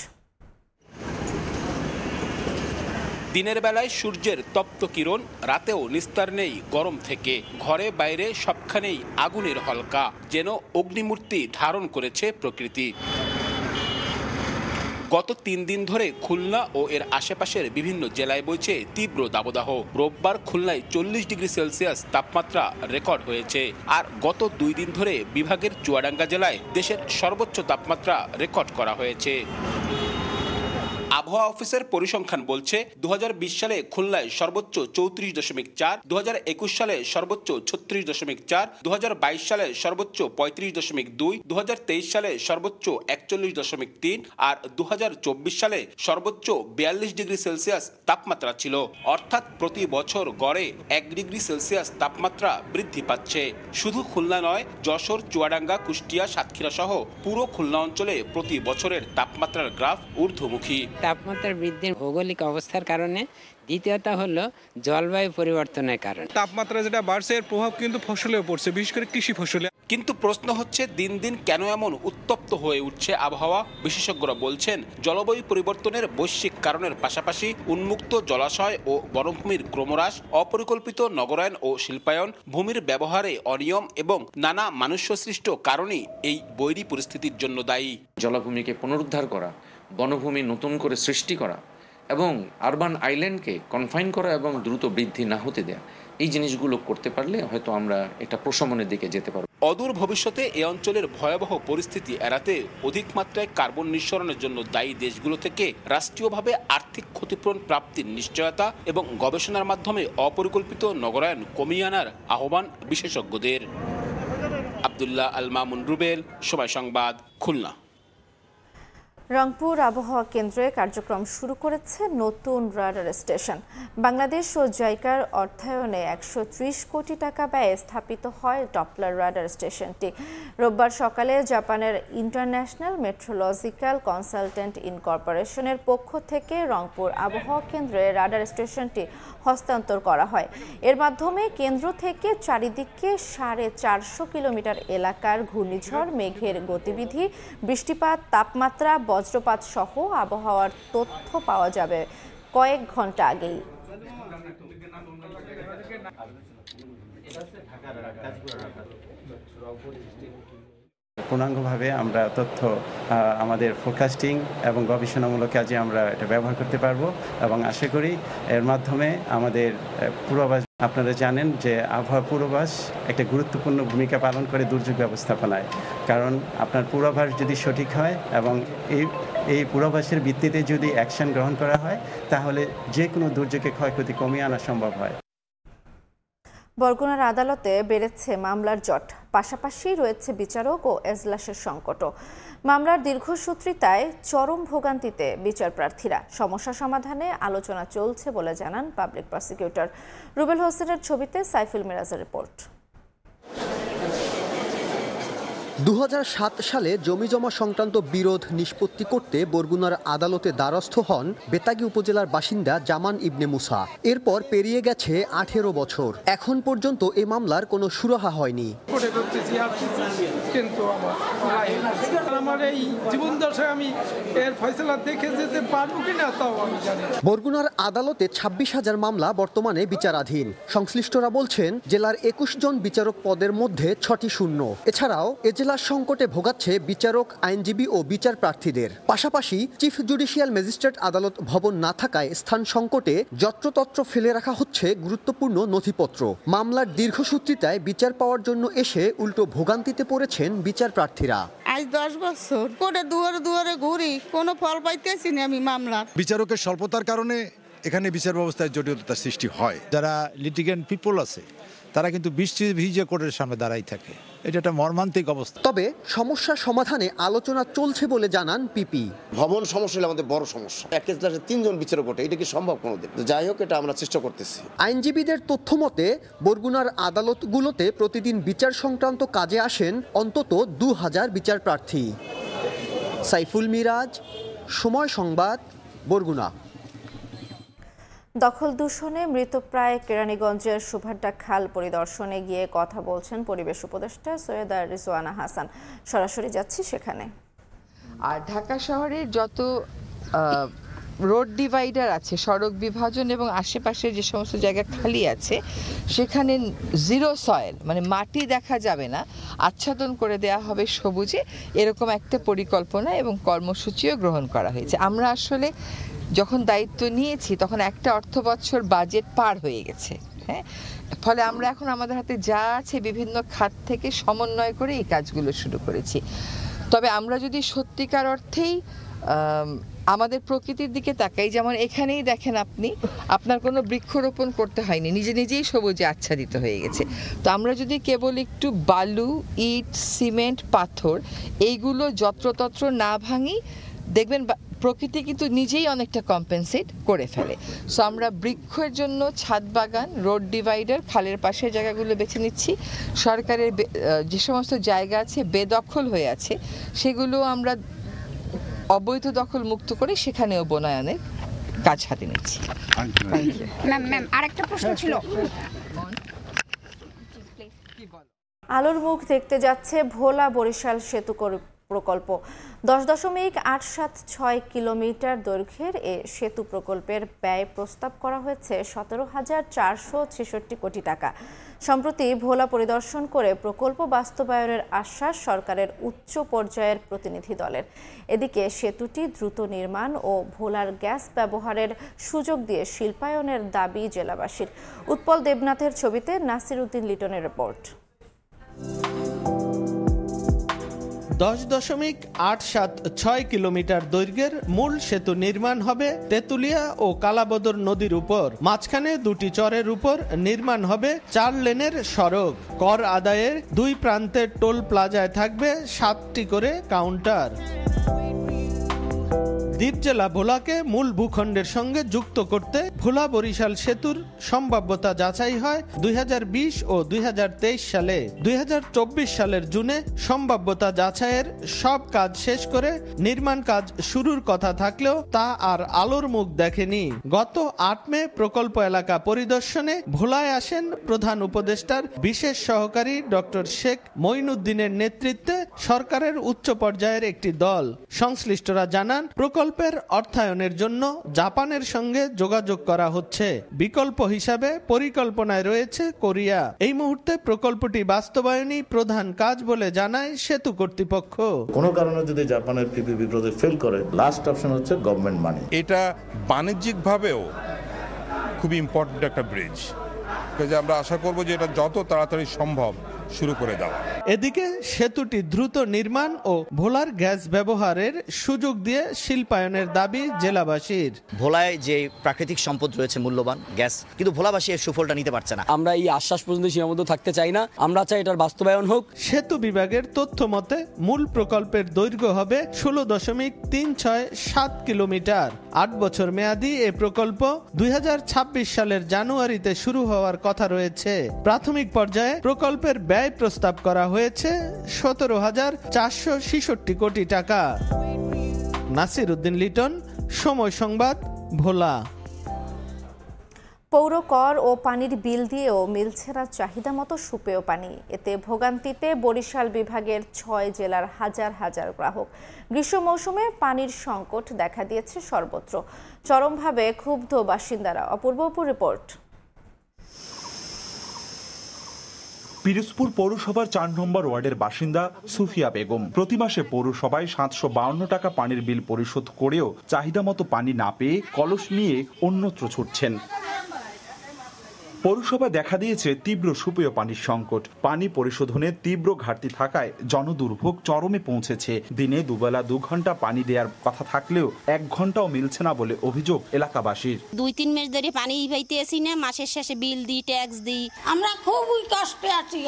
দিনের বেলায় সূর্যের তপ্ত কিরণ, রাতেও নিস্তার নেই গরম থেকে। ঘরে বাইরে সবখানেই আগুনের হলকা, যেন অগ্নিমূর্তি ধারণ করেছে প্রকৃতি। গত 3 দিন ধরে খুলনা ও এর আশেপাশের বিভিন্ন জেলায় বইছে তীব্র দাবদাহ। রোববার খুলনায় 40 ডিগ্রি সেলসিয়াস তাপমাত্রা রেকর্ড হয়েছে। আর গত 2 দিন ধরে বিভাগের চুয়াডাঙ্গা জেলায় দেশের সর্বোচ্চ তাপমাত্রা রেকর্ড করা হয়েছে। আবহাওয়া অফিসের পরিসংখ্যান বলছে 2020 সালে খুলনায় সর্বোচ্চ 34.4, 2021 সালে সর্বোচ্চ 36.4, 2022 সালে সর্বোচ্চ 35.2, 2023 সালে সর্বোচ্চ 41.3 আর 2024 সালে সর্বোচ্চ 42 ডিগ্রি সেলসিয়াস তাপমাত্রা ছিল। অর্থাৎ প্রতি বছর গড়ে 1 ডিগ্রি সেলসিয়াস তাপমাত্রা বৃদ্ধি পাচ্ছে। শুধু খুলনা নয়, যশোর, চুয়াডাঙ্গা, কুষ্টিয়া, সাতক্ষীরা সহ পুরো খুলনা অঞ্চলে প্রতি বছরের তাপমাত্রার গ্রাফ ঊর্ধ্বমুখী। তাপমাত্রা বৃদ্ধির ভৌগোলিক অবস্থার কারণে, দ্বিতীয়ত হলো জলবায়ু পরিবর্তনের কারণে। তাপমাত্রা যেটা বাড়ছে এর প্রভাব কিন্তু ফসলেও পড়ছে, বিশেষ করে কৃষি ফসলে। কিন্তু প্রশ্ন হচ্ছে দিন দিন কেন এমন উত্তপ্ত হয়ে উঠছে আবহাওয়া? বিশেষজ্ঞরা বলছেন জলবায়ু পরিবর্তনের বৈশ্বিক কারণের পাশাপাশি উন্মুক্ত জলাশয় ও বনভূমির ক্রমহ্রাস, অপরিকল্পিত নগরায়ন ও শিল্পায়ন, ভূমির ব্যবহারে অনিয়ম এবং নানা মানুষ্যসৃষ্ট কারণেই এই বৈরী পরিস্থিতির জন্য দায়ী। জলাভূমিকে পুনরুদ্ধার করা, বনভূমি নতুন করে সৃষ্টি করা এবং আরবান আইল্যান্ডকে কনফাইন করা এবং দ্রুত বৃদ্ধি না হতে দেয়া, এই জিনিসগুলো করতে পারলে হয়তো আমরা একটা প্রশমনের দিকে যেতে পারব। অদূর ভবিষ্যতে এ অঞ্চলের ভয়াবহ পরিস্থিতি এড়াতে অধিক মাত্রায় কার্বন নিঃসরণের জন্য দায়ী দেশগুলো থেকে রাষ্ট্রীয়ভাবে আর্থিক ক্ষতিপূরণ প্রাপ্তির নিশ্চয়তা এবং গবেষণার মাধ্যমে অপরিকল্পিত নগরায়ন কমিয়ে আনার আহ্বান বিশেষজ্ঞদের। আব্দুল্লাহ আল মামুন, রুবেল, সময় সংবাদ, খুলনা। রংপুর আবহাওয়া কেন্দ্রে কার্যক্রম শুরু করেছে নতুন রাডার স্টেশন। বাংলাদেশ ও জাইকার অর্থায়নে 130 কোটি টাকা ব্যয়ে স্থাপিত হয় ডপলার রাডার স্টেশনটি। রোববার সকালে জাপানের ইন্টারন্যাশনাল মেট্রোলজিক্যাল কনসালটেন্ট ইনকর্পোরেশনের পক্ষ থেকে রংপুর আবহাওয়া কেন্দ্রে রাডার স্টেশনটি হস্তান্তর করা হয়। এর মাধ্যমে কেন্দ্র থেকে চারিদিকে 450 কিলোমিটার এলাকার ঘূর্ণিঝড়, মেঘের গতিবিধি, বৃষ্টিপাত, তাপমাত্রা, বজ্রপাত সহ আবহাওয়ার তথ্য পাওয়া যাবে কয়েক ঘন্টা আগেই। পূর্ণাঙ্গভাবে আমরা তথ্য আমাদের ফোরকাস্টিং এবং গবেষণামূলক কাজে আমরা এটা ব্যবহার করতে পারবো এবং আশা করি এর মাধ্যমে আমাদের পূর্বাভাস, আপনারা জানেন যে আবহাওয়া পূর্বাভাস একটা গুরুত্বপূর্ণ ভূমিকা পালন করে দুর্যোগ ব্যবস্থাপনায়। কারণ আপনার পূর্বাভাস যদি সঠিক হয় এবং এই পূর্বাভাসের ভিত্তিতে যদি অ্যাকশন গ্রহণ করা হয় তাহলে যে কোনো দুর্যোগের ক্ষয়ক্ষতি কমিয়ে আনা সম্ভব হয়। বরগুনার আদালতে বেড়েছে মামলার জট, পাশাপাশি রয়েছে বিচারক ও এজলাসের সংকটও। মামলার দীর্ঘসূত্রিতায় চরম ভোগান্তিতে বিচার প্রার্থীরা। সমস্যা সমাধানে আলোচনা চলছে বলে জানান পাবলিক প্রসিকিউটর। রুবেল হোসেনের ছবিতে সাইফুল মিরাজের রিপোর্ট। 2007 সালে জমিজমা সংক্রান্ত বিরোধ নিষ্পত্তি করতে বরগুনার আদালতে দ্বারস্থ হন বেতাগী উপজেলার বাসিন্দা জামান ইবনে মুসা। এরপর পেরিয়ে গেছে 18 বছর। এখন পর্যন্ত এ মামলার কোনো সুরাহা হয়নি। কিন্তু আমার এই জীবন দশায় আমি এর ফয়সালা দেখে যেতে পারবো কিনা তাও আমি জানি। বরগুনার আদালতে 26,000 মামলা বর্তমানে বিচারাধীন। সংশ্লিষ্টরা বলছেন জেলার 21 জন বিচারক পদের মধ্যে 6টি শূন্য। এছাড়াও এ জেলার সংকটে ভোগাচ্ছে বিচারক, আইনজীবী ও বিচার প্রার্থীদের। পাশাপাশি চিফ জুডিশিয়াল ম্যাজিস্ট্রেট আদালত ভবন না থাকায় স্থান সংকটে যত্রতত্র ফেলে রাখা হচ্ছে গুরুত্বপূর্ণ নথিপত্র। মামলার দীর্ঘসূত্রিতায় বিচার পাওয়ার জন্য এসে উল্টো ভোগান্তিতে পড়েছেন বিচার প্রার্থীরা। আজ 10 বছর করে দুয়ারে দুয়ারে ঘুরি, কোনো ফল পাইতেছি না আমি মামলা। বিচারকের স্বল্পতার কারণে এখানে বিচার ব্যবস্থায় জটিলতার সৃষ্টি হয়। যারা লিটিগেন্ট পিপল আছে তারা কিন্তু ভিজে কোর্টের সামনে দাঁড়াই থাকে। এটা একটা মর্মান্তিক অবস্থা। তবে সমস্যার সমাধানে আলোচনা চলছে বলে জানান পিপি। ভবন সমস্যা হলে আমাদের বড় সমস্যা। এক ক্লাসে 3 জন বিচারক ওঠে, এটা কি সম্ভব কোনোদিন? যাই হোক, এটা আমরা চেষ্টা করতেছি। আইনজীবীদের তথ্য মতে বরগুনার আদালতগুলোতে প্রতিদিন বিচার সংক্রান্ত কাজে আসেন অন্তত 2000 বিচার প্রার্থী। সাইফুল মিরাজ, সময় সংবাদ, বরগুনা। দখল দূষণে মৃতপ্রায় কেরানীগঞ্জের সুভাড্ডা খাল পরিদর্শনে গিয়ে কথা বলছেন পরিবেশ উপদেষ্টা সৈয়দা রিজওয়ানা হাসান। সরাসরি যাচ্ছি সেখানে। আর ঢাকা শহরের যত রোড ডিভাইডার আছে, সড়ক বিভাজন এবং আশেপাশে যে সমস্ত জায়গা খালি আছে সেখানে জিরো সয়েল, মানে মাটি দেখা যাবে না, আচ্ছাদন করে দেয়া হবে সবুজে, এরকম একটা পরিকল্পনা এবং কর্মসূচিও গ্রহণ করা হয়েছে। আমরা আসলে যখন দায়িত্ব নিয়েছি তখন একটা অর্থবছর বাজেট পার হয়ে গেছে, হ্যাঁ, ফলে আমরা এখন আমাদের হাতে যা আছে বিভিন্ন খাত থেকে সমন্বয় করে এই কাজগুলো শুরু করেছি। তবে আমরা যদি সত্যিকার অর্থেই আমাদের প্রকৃতির দিকে তাকাই, যেমন এখানেই দেখেন আপনি, আপনার কোনো বৃক্ষরোপণ করতে হয়নি, নিজে নিজেই সবুজে আচ্ছাদিত হয়ে গেছে। তো আমরা যদি কেবল একটু বালু, ইট, সিমেন্ট, পাথর এইগুলো যত্রতত্র না ভাঙি, দেখবেন প্রকৃতি কিন্তু নিজেই অনেকটা কম্পেনসেট করে ফেলে। সো আমরা বৃক্ষের জন্য ছাদ বাগান, রোড ডিভাইডার, খালের পাশের জায়গাগুলো বেছে নিচ্ছি। সরকারের যে সমস্ত জায়গা আছে বেদখল হয়ে আছে সেগুলো আমরা অবৈধ দখল মুক্ত করে সেখানেও বনায়নের কাজ হাতে নিচ্ছি। ম্যাম আরেকটা প্রশ্ন ছিল। আলোর মুখ দেখতে যাচ্ছে ভোলা বরিশাল সেতু প্রকল্প। 10.876 কিলোমিটার দৈর্ঘ্যের এ সেতু প্রকল্পের ব্যয় প্রস্তাব করা হয়েছে 17,466 কোটি টাকা। সম্প্রতি ভোলা পরিদর্শন করে প্রকল্প বাস্তবায়নের আশ্বাস সরকারের উচ্চ পর্যায়ের প্রতিনিধি দলের। এদিকে সেতুটি দ্রুত নির্মাণ ও ভোলার গ্যাস ব্যবহারের সুযোগ দিয়ে শিল্পায়নের দাবি জেলাবাসীর। উৎপল দেবনাথের ছবিতে নাসির উদ্দিন লিটনের রিপোর্ট। 10.876 কিলোমিটার দৈর্ঘ্যের মূল সেতু নির্মাণ হবে তেতুলিয়া ও কালাবদর নদীর উপর। মাঝখানে দুটি চরের উপর নির্মাণ হবে 4 লেনের সড়ক। কর আদায়ের 2 প্রান্তের টোল প্লাজায় থাকবে 7টি করে কাউন্টার। দ্বীপ জেলা ভোলাকে মূল ভূখণ্ডের সঙ্গে যুক্ত করতে ভোলা বরিশাল সেতুর সম্ভাব্যতা যাচাই হয় 2020 ও 2023 সালে। 2024 সালের জুনে সম্ভাব্যতা যাচাইয়ের সব কাজ শেষ করে নির্মাণ কাজ শুরুর কথা থাকলেও তা আর আলোর মুখ দেখেনি। গত 8 মে প্রকল্প এলাকা পরিদর্শনে ভোলায় আসেন প্রধান উপদেষ্টার বিশেষ সহকারী ডক্টর শেখ মঈনুদ্দিনের নেতৃত্বে সরকারের উচ্চ পর্যায়ের একটি দল। সংশ্লিষ্টরা জানান প্রকল্পের অর্থায়নের জন্য জাপানের সঙ্গে যোগাযোগ করা হচ্ছে। বিকল্প হিসাবে পরিকল্পনায় রয়েছে কোরিয়া। এই মুহূর্তে প্রকল্পটি বাস্তবায়নই প্রধান কাজ বলে জানায় সেতু কর্তৃপক্ষ। কোনো কারণে যদি জাপানের পিপিপি প্রজেক্ট ফেল করে, লাস্ট অপশন হচ্ছে গভর্নমেন্ট মানি। এটা বাণিজ্যিকভাবেও খুব ইম্পর্টেন্ট একটা ব্রিজ, আমরা আশা করব যে এটা যত তাড়াতাড়ি সম্ভব শুরু করে দেওয়া। এদিকে সেতুটি দ্রুত নির্মাণ ও ভোলার গ্যাস ব্যবহারের সুযোগ দিয়ে শিল্পায়নের দাবি জেলাবাসীর। ভোলায় যে প্রাকৃতিক সম্পদ রয়েছে মূল্যবান গ্যাস, কিন্তু ভোলাবাসী এর সুফলটা নিতে পারছে না। আমরা এই আশ্বাস পর্যন্ত সীমাবদ্ধ থাকতে চাই না, আমরা চাই এটার বাস্তবায়ন হোক। সেতু বিভাগের তথ্য মতে মূল প্রকল্পের দৈর্ঘ্য হবে 16.367 কিলোমিটার। 8 বছর মেয়াদী এ প্রকল্প 2026 সালের জানুয়ারিতে শুরু হওয়ার কথা রয়েছে। প্রাথমিক পর্যায়ে প্রকল্পের ব্যয় প্রস্তাব করা হয়েছে 17,466 কোটি টাকা। নাসির উদ্দিন লিটন, সময় সংবাদ, ভোলা। পৌর কর ও পানির বিল দিয়েও মিলছে না চাহিদা মতো সুপেয় পানি। এতে ভোগান্তিতে বরিশাল বিভাগের 6 জেলার হাজার হাজার গ্রাহক। গ্রীষ্ম মৌসুমে পানির সংকট দেখা দিয়েছে সর্বত্র। চরমভাবে ক্ষুব্ধ বাসিন্দারা। অপূর্বপুর রিপোর্ট। পিরোজপুর পৌরসভার 4 নম্বর ওয়ার্ডের বাসিন্দা সুফিয়া বেগম প্রতি মাসে পৌরসভায় 752 টাকা পানির বিল পরিশোধ করেও চাহিদা মতো পানি না পেয়ে কলস নিয়ে অন্যত্র ছুটছেন। পৌরসভা দেখা দিয়েছে তীব্র সুপেয় পানির সংকট। পানি পরিশোধনের তীব্র ঘাটতি থাকায় জনদুর্ভোগ চরমে পৌঁছেছে। দিনে দুবেলা 2 ঘন্টা পানি দেওয়ার কথা থাকলেও 1 ঘন্টাও মিলছে না বলে অভিযোগ এলাকাবাসীর। 2-3 মাস ধরে পানি পাইতে আসি না, মাসের শেষে বিল দিই, ট্যাক্স দিই, আমরা খুবই কষ্টে আছি।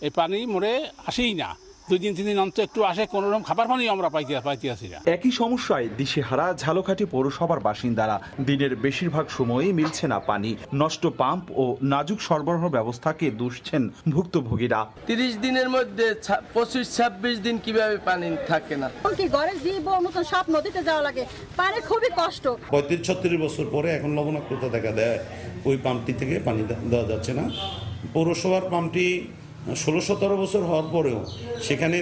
এই পানি মোড়ে আসেই না, 2-3 দিন অন্তত একটু আসে, কোনো রকম খাবার পানি আমরা পাইতে আসি না। একই সমস্যায় দিশেহারা ঝালকাঠি পৌরসভার বাসিন্দারা। দিনের বেশিরভাগ সময়ই মিলছে না পানি। নষ্ট পাম্প ও নাজুক সরবরাহ ব্যবস্থাকে দুষছেন ভুক্তভোগীরা। 30 দিনের মধ্যে 25-26 দিন কিভাবে পানি থাকে না। ঘরে জীবন মতো সব নদীতে যাওয়া লাগে, পানি খুবই কষ্ট। 35-36 বছর পরে এখন লবণাক্ততা দেখা দেয়, ওই পাম্পটি থেকে পানি দেওয়া যাচ্ছে না। পৌরসভার পাম্পটি 16-17 বছর হওয়ার পরেও সেখানে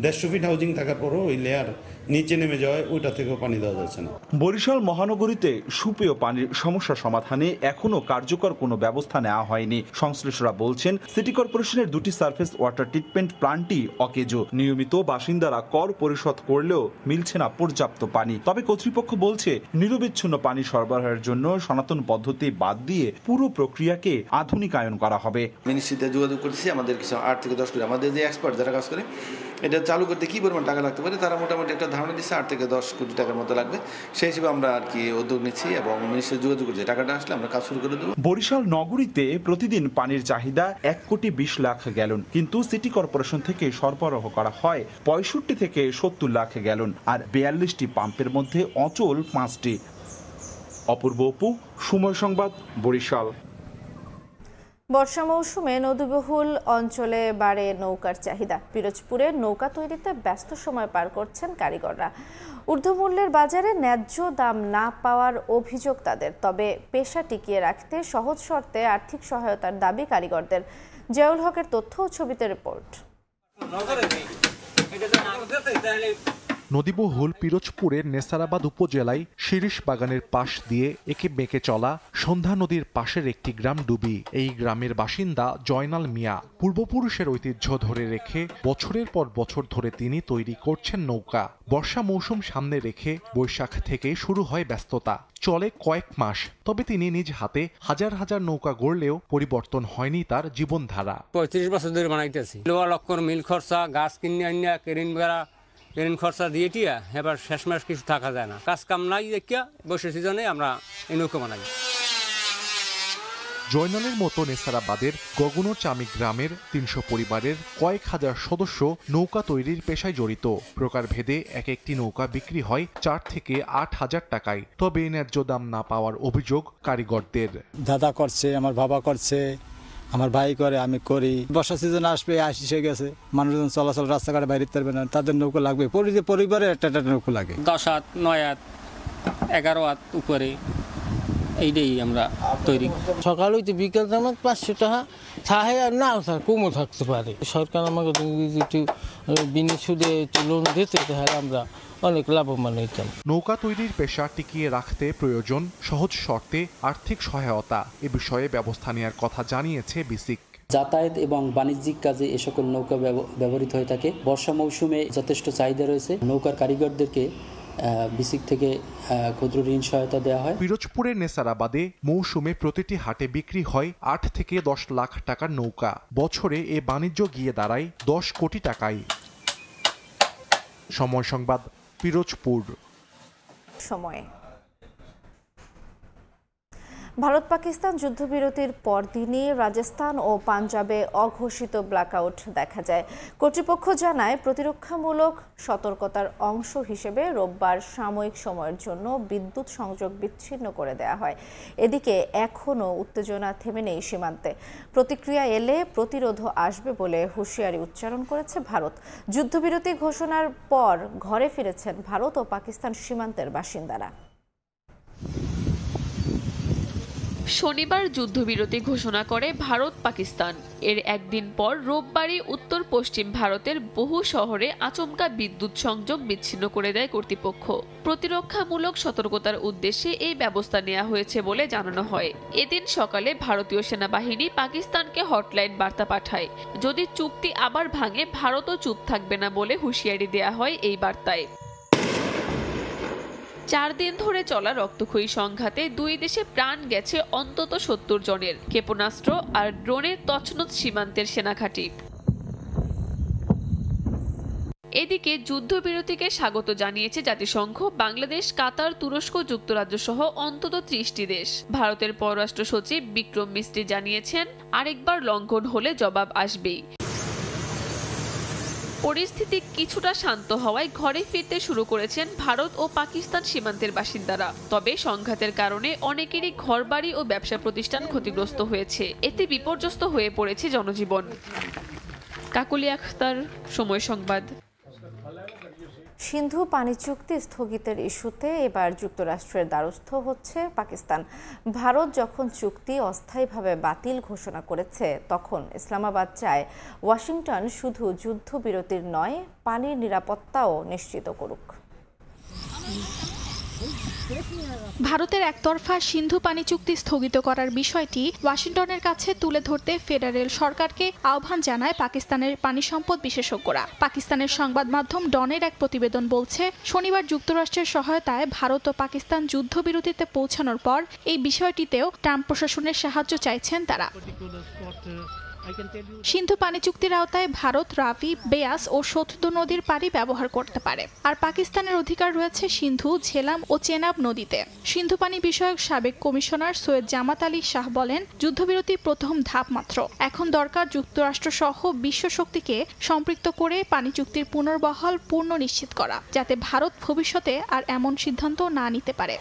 150 ফিট হাউজিং থাকার পরেও ওই লেয়ার নিচে নেমে যাওয়ায় ওইটা থেকেও পানি দেওয়া যাচ্ছে না। বরিশাল মহানগরীতে সুপেয় পানির সমস্যা সমাধানে এখনো কার্যকর কোনো ব্যবস্থা নেওয়া হয়নি। সংশ্লিষ্টরা বলছেন সিটি কর্পোরেশনের 2টি সারফেস ওয়াটার ট্রিটমেন্ট প্ল্যান্টই অকেজো। নিয়মিত বাসিন্দারা কর পরিশোধ করলেও মিলছে না পর্যাপ্ত পানি। তবে কর্তৃপক্ষ বলছে নিরবিচ্ছিন্ন পানি সরবরাহের জন্য সনাতন পদ্ধতি বাদ দিয়ে পুরো প্রক্রিয়াকে আধুনিকায়ন করা হবে। মিনিস্ট্রিতে যোগাযোগ করছি, আমাদের কিছু 8 থেকে 10 কোটি, আমাদের যে এক্সপার্ট যারা কাজ করে এটা চালু করতে কি পরিমাণ টাকা লাগতে পারে তারা মোটামুটি একটা ধারণা দিচ্ছে 8 থেকে 10 কোটি টাকার মতো লাগবে। সেই হিসেবে আমরা আর কি উদ্যোগ নিচ্ছি এবং মিনিস্ট্রি যোগাযোগ করছি, টাকাটা আসলে আমরা কাজ শুরু করে দেবো। বরিশাল নগরীতে প্রতিদিন পানির চাহিদা 1,20 লাখ গ্যালন, কিন্তু সিটি কর্পোরেশন থেকে সরবরাহ করা হয় 65 থেকে 70 লাখ গ্যালন, আর 42টি পাম্পের মধ্যে অচল 5টি। অপূর্ব অপু, সময় সংবাদ, বরিশাল। বর্ষা মৌসুমে নদীবহুল অঞ্চলে বাড়ে নৌকার চাহিদা। পিরোজপুরে নৌকা তৈরিতে ব্যস্ত সময় পার করছেন কারিগররা। ঊর্ধ্বমূল্যের বাজারে ন্যায্য দাম না পাওয়ার অভিযোগ তাদের। তবে পেশা টিকিয়ে রাখতে সহজ শর্তে আর্থিক সহায়তার দাবি কারিগরদের। জিয়াউল হকের তথ্য ও ছবিতে রিপোর্ট। নদীবহুল পিরোজপুরের নেসারাবাদ উপজেলায় শিরিষ বাগানের পাশ দিয়ে একে বেঁকে চলা সন্ধ্যা নদীর পাশের একটি গ্রাম ডুবি। এই গ্রামের বাসিন্দা জয়নাল মিয়া পূর্বপুরুষের ঐতিহ্য ধরে রেখে বছরের পর বছর ধরে তিনি তৈরি করছেন নৌকা। বর্ষা মৌসুম সামনে রেখে বৈশাখ থেকে শুরু হয় ব্যস্ততা, চলে কয়েক মাস। তবে তিনি নিজ হাতে হাজার হাজার নৌকা গড়লেও পরিবর্তন হয়নি তার জীবনধারা। 35 বছর ধরে বানাইতেছি। লোহা লক্কর মিল খরচা, গাছ কিনে আনিয়া কেরিন খরচা দিয়ে টিয়া এবার শেষ মাস কিছু থাকা যায় না। কাজ কাম নাই দেখিয়া বসে সিজনে আমরা এই নৌকা বানাই। জয়নালের মতো নেসারাবাদের গগনচামি গ্রামের 300 পরিবারের কয়েক হাজার সদস্য নৌকা তৈরির পেশায় জড়িত। প্রকারভেদে এক একটি নৌকা বিক্রি হয় 4 থেকে 8 হাজার টাকায়। তবে ন্যায্য দাম না পাওয়ার অভিযোগ কারিগরদের। দাদা করছে, আমার বাবা করছে, আমার ভাই করে, আমি করি। বর্ষা সিজন আসবে, এসে গেছে, মানুষজন চলাচল রাস্তাঘাটে বাইরে পারবে না, তাদের নৌকা লাগবে। পরিবারে একটা নৌকা লাগে। 10 হাত, 9 হাত, 11 হাত উপরে এইটাই আমরা তৈরি। সকাল হইতে বিকেল আমার 500 টাকা থাকে, আর নাও থাকে, কমও থাকতে পারে। সরকার আমাকে যদি বিনা সুদে লোন দিতে, তাহলে আমরা অনেক লাভবান হইতাম। নৌকা তৈরির পেশা টিকিয়ে রাখতে প্রয়োজন সহজ শর্তে আর্থিক সহায়তা। এ বিষয়ে ব্যবস্থা নেওয়ার কথা জানিয়েছে বিসিক। যাতায়াত এবং বাণিজ্যিক কাজে এ সকল নৌকা ব্যবহৃত হয়ে থাকে। বর্ষা মৌসুমে যথেষ্ট চাহিদা রয়েছে। নৌকার কারিগরদেরকে বিসিক থেকে ক্ষুদ্র ঋণ সহায়তা দেওয়া হয়। পিরোজপুরের নেসারাবাদে মৌসুমে প্রতিটি হাটে বিক্রি হয় 8 থেকে 10 লাখ টাকার নৌকা। বছরে এ বাণিজ্য গিয়ে দাঁড়ায় 10 কোটি টাকায়। সময় সংবাদ, পিরোজপুর। সময় ভারত পাকিস্তান যুদ্ধবিরতির পরদিনই রাজস্থান ও পাঞ্জাবে অঘোষিত ব্ল্যাকআউট দেখা যায়। কর্তৃপক্ষ জানায় প্রতিরক্ষামূলক সতর্কতার অংশ হিসেবে রোববার সাময়িক সময়ের জন্য বিদ্যুৎ সংযোগ বিচ্ছিন্ন করে দেওয়া হয়। এদিকে এখনও উত্তেজনা থেমে নেই সীমান্তে। প্রতিক্রিয়া এলে প্রতিরোধও আসবে বলে হুঁশিয়ারি উচ্চারণ করেছে ভারত। যুদ্ধবিরতি ঘোষণার পর ঘরে ফিরেছেন ভারত ও পাকিস্তান সীমান্তের বাসিন্দারা। শনিবার যুদ্ধবিরতি ঘোষণা করে ভারত পাকিস্তান। এর একদিন পর রোববারই উত্তর পশ্চিম ভারতের বহু শহরে আচমকা বিদ্যুৎ সংযোগ বিচ্ছিন্ন করে দেয় কর্তৃপক্ষ। প্রতিরক্ষামূলক সতর্কতার উদ্দেশ্যে এই ব্যবস্থা নেওয়া হয়েছে বলে জানানো হয়। এদিন সকালে ভারতীয় সেনাবাহিনী পাকিস্তানকে হটলাইন বার্তা পাঠায়। যদি চুক্তি আবার ভাঙে ভারতও চুপ থাকবে না বলে হুঁশিয়ারি দেওয়া হয় এই বার্তায়। 4 দিন ধরে চলা রক্তক্ষয়ী সংঘাতে দুই দেশে প্রাণ গেছে অন্তত 70 জনের। ক্ষেপণাস্ত্র আর ড্রোনের তছনছ সীমান্তের সেনাঘাঁটি। এদিকে যুদ্ধবিরতিকে স্বাগত জানিয়েছে জাতিসংঘ, বাংলাদেশ, কাতার, তুরস্ক, যুক্তরাজ্য সহ অন্তত 30টি দেশ। ভারতের পররাষ্ট্র সচিব বিক্রম মিস্ত্রি জানিয়েছেন, আরেকবার লঙ্ঘন হলে জবাব আসবেই। পরিস্থিতি কিছুটা শান্ত হওয়ায় ঘরে ফিরতে শুরু করেছেন ভারত ও পাকিস্তান সীমান্তের বাসিন্দারা। তবে সংঘাতের কারণে অনেকেরই ঘরবাড়ি ও ব্যবসা প্রতিষ্ঠান ক্ষতিগ্রস্ত হয়েছে। এতে বিপর্যস্ত হয়ে পড়েছে জনজীবন। কাকলি আখতার, সময় সংবাদ। সিন্ধু পানি চুক্তি স্থগিতের ইস্যুতে এবার যুক্তরাষ্ট্রের দ্বারস্থ হচ্ছে পাকিস্তান। ভারত যখন চুক্তি অস্থায়ীভাবে বাতিল ঘোষণা করেছে, তখন ইসলামাবাদ চায় ওয়াশিংটন শুধু যুদ্ধবিরতির নয়, পানির নিরাপত্তাও নিশ্চিত করুক। ভারতের একতরফা সিন্ধু পানি চুক্তি স্থগিত করার বিষয়টি ওয়াশিংটনের কাছে তুলে ধরতে ফেডারেল সরকারকে আহ্বান জানায় পাকিস্তানের পানি সম্পদ বিশেষজ্ঞরা। পাকিস্তানের সংবাদ মাধ্যম ডনের এক প্রতিবেদন বলছে, শনিবার যুক্তরাষ্ট্রের সহায়তায় ভারত ও পাকিস্তান যুদ্ধবিরতিতে পৌঁছানোর পর এই বিষয়টিতেও ট্রাম্প প্রশাসনের সাহায্য চাইছেন তারা। সিন্ধু পানি চুক্তির আওতায় ভারত রাভি, বেয়াস ও শোথদো নদীর পানি ব্যবহার করতে পারে, আর পাকিস্তানের অধিকার রয়েছে সিন্ধু, ঝেলাম ও চেনাব নদীতে। সিন্ধু পানি বিষয়ক সাবেক কমিশনার সৈয়দ জামাত আলী শাহ বলেন, যুদ্ধবিরতি প্রথম ধাপ মাত্র। এখন দরকার যুক্তরাষ্ট্র সহ বিশ্ব শক্তিকে সম্পৃক্ত করে পানি চুক্তির পুনর্বহাল পূর্ণ নিশ্চিত করা, যাতে ভারত ভবিষ্যতে আর এমন সিদ্ধান্ত না নিতে পারে।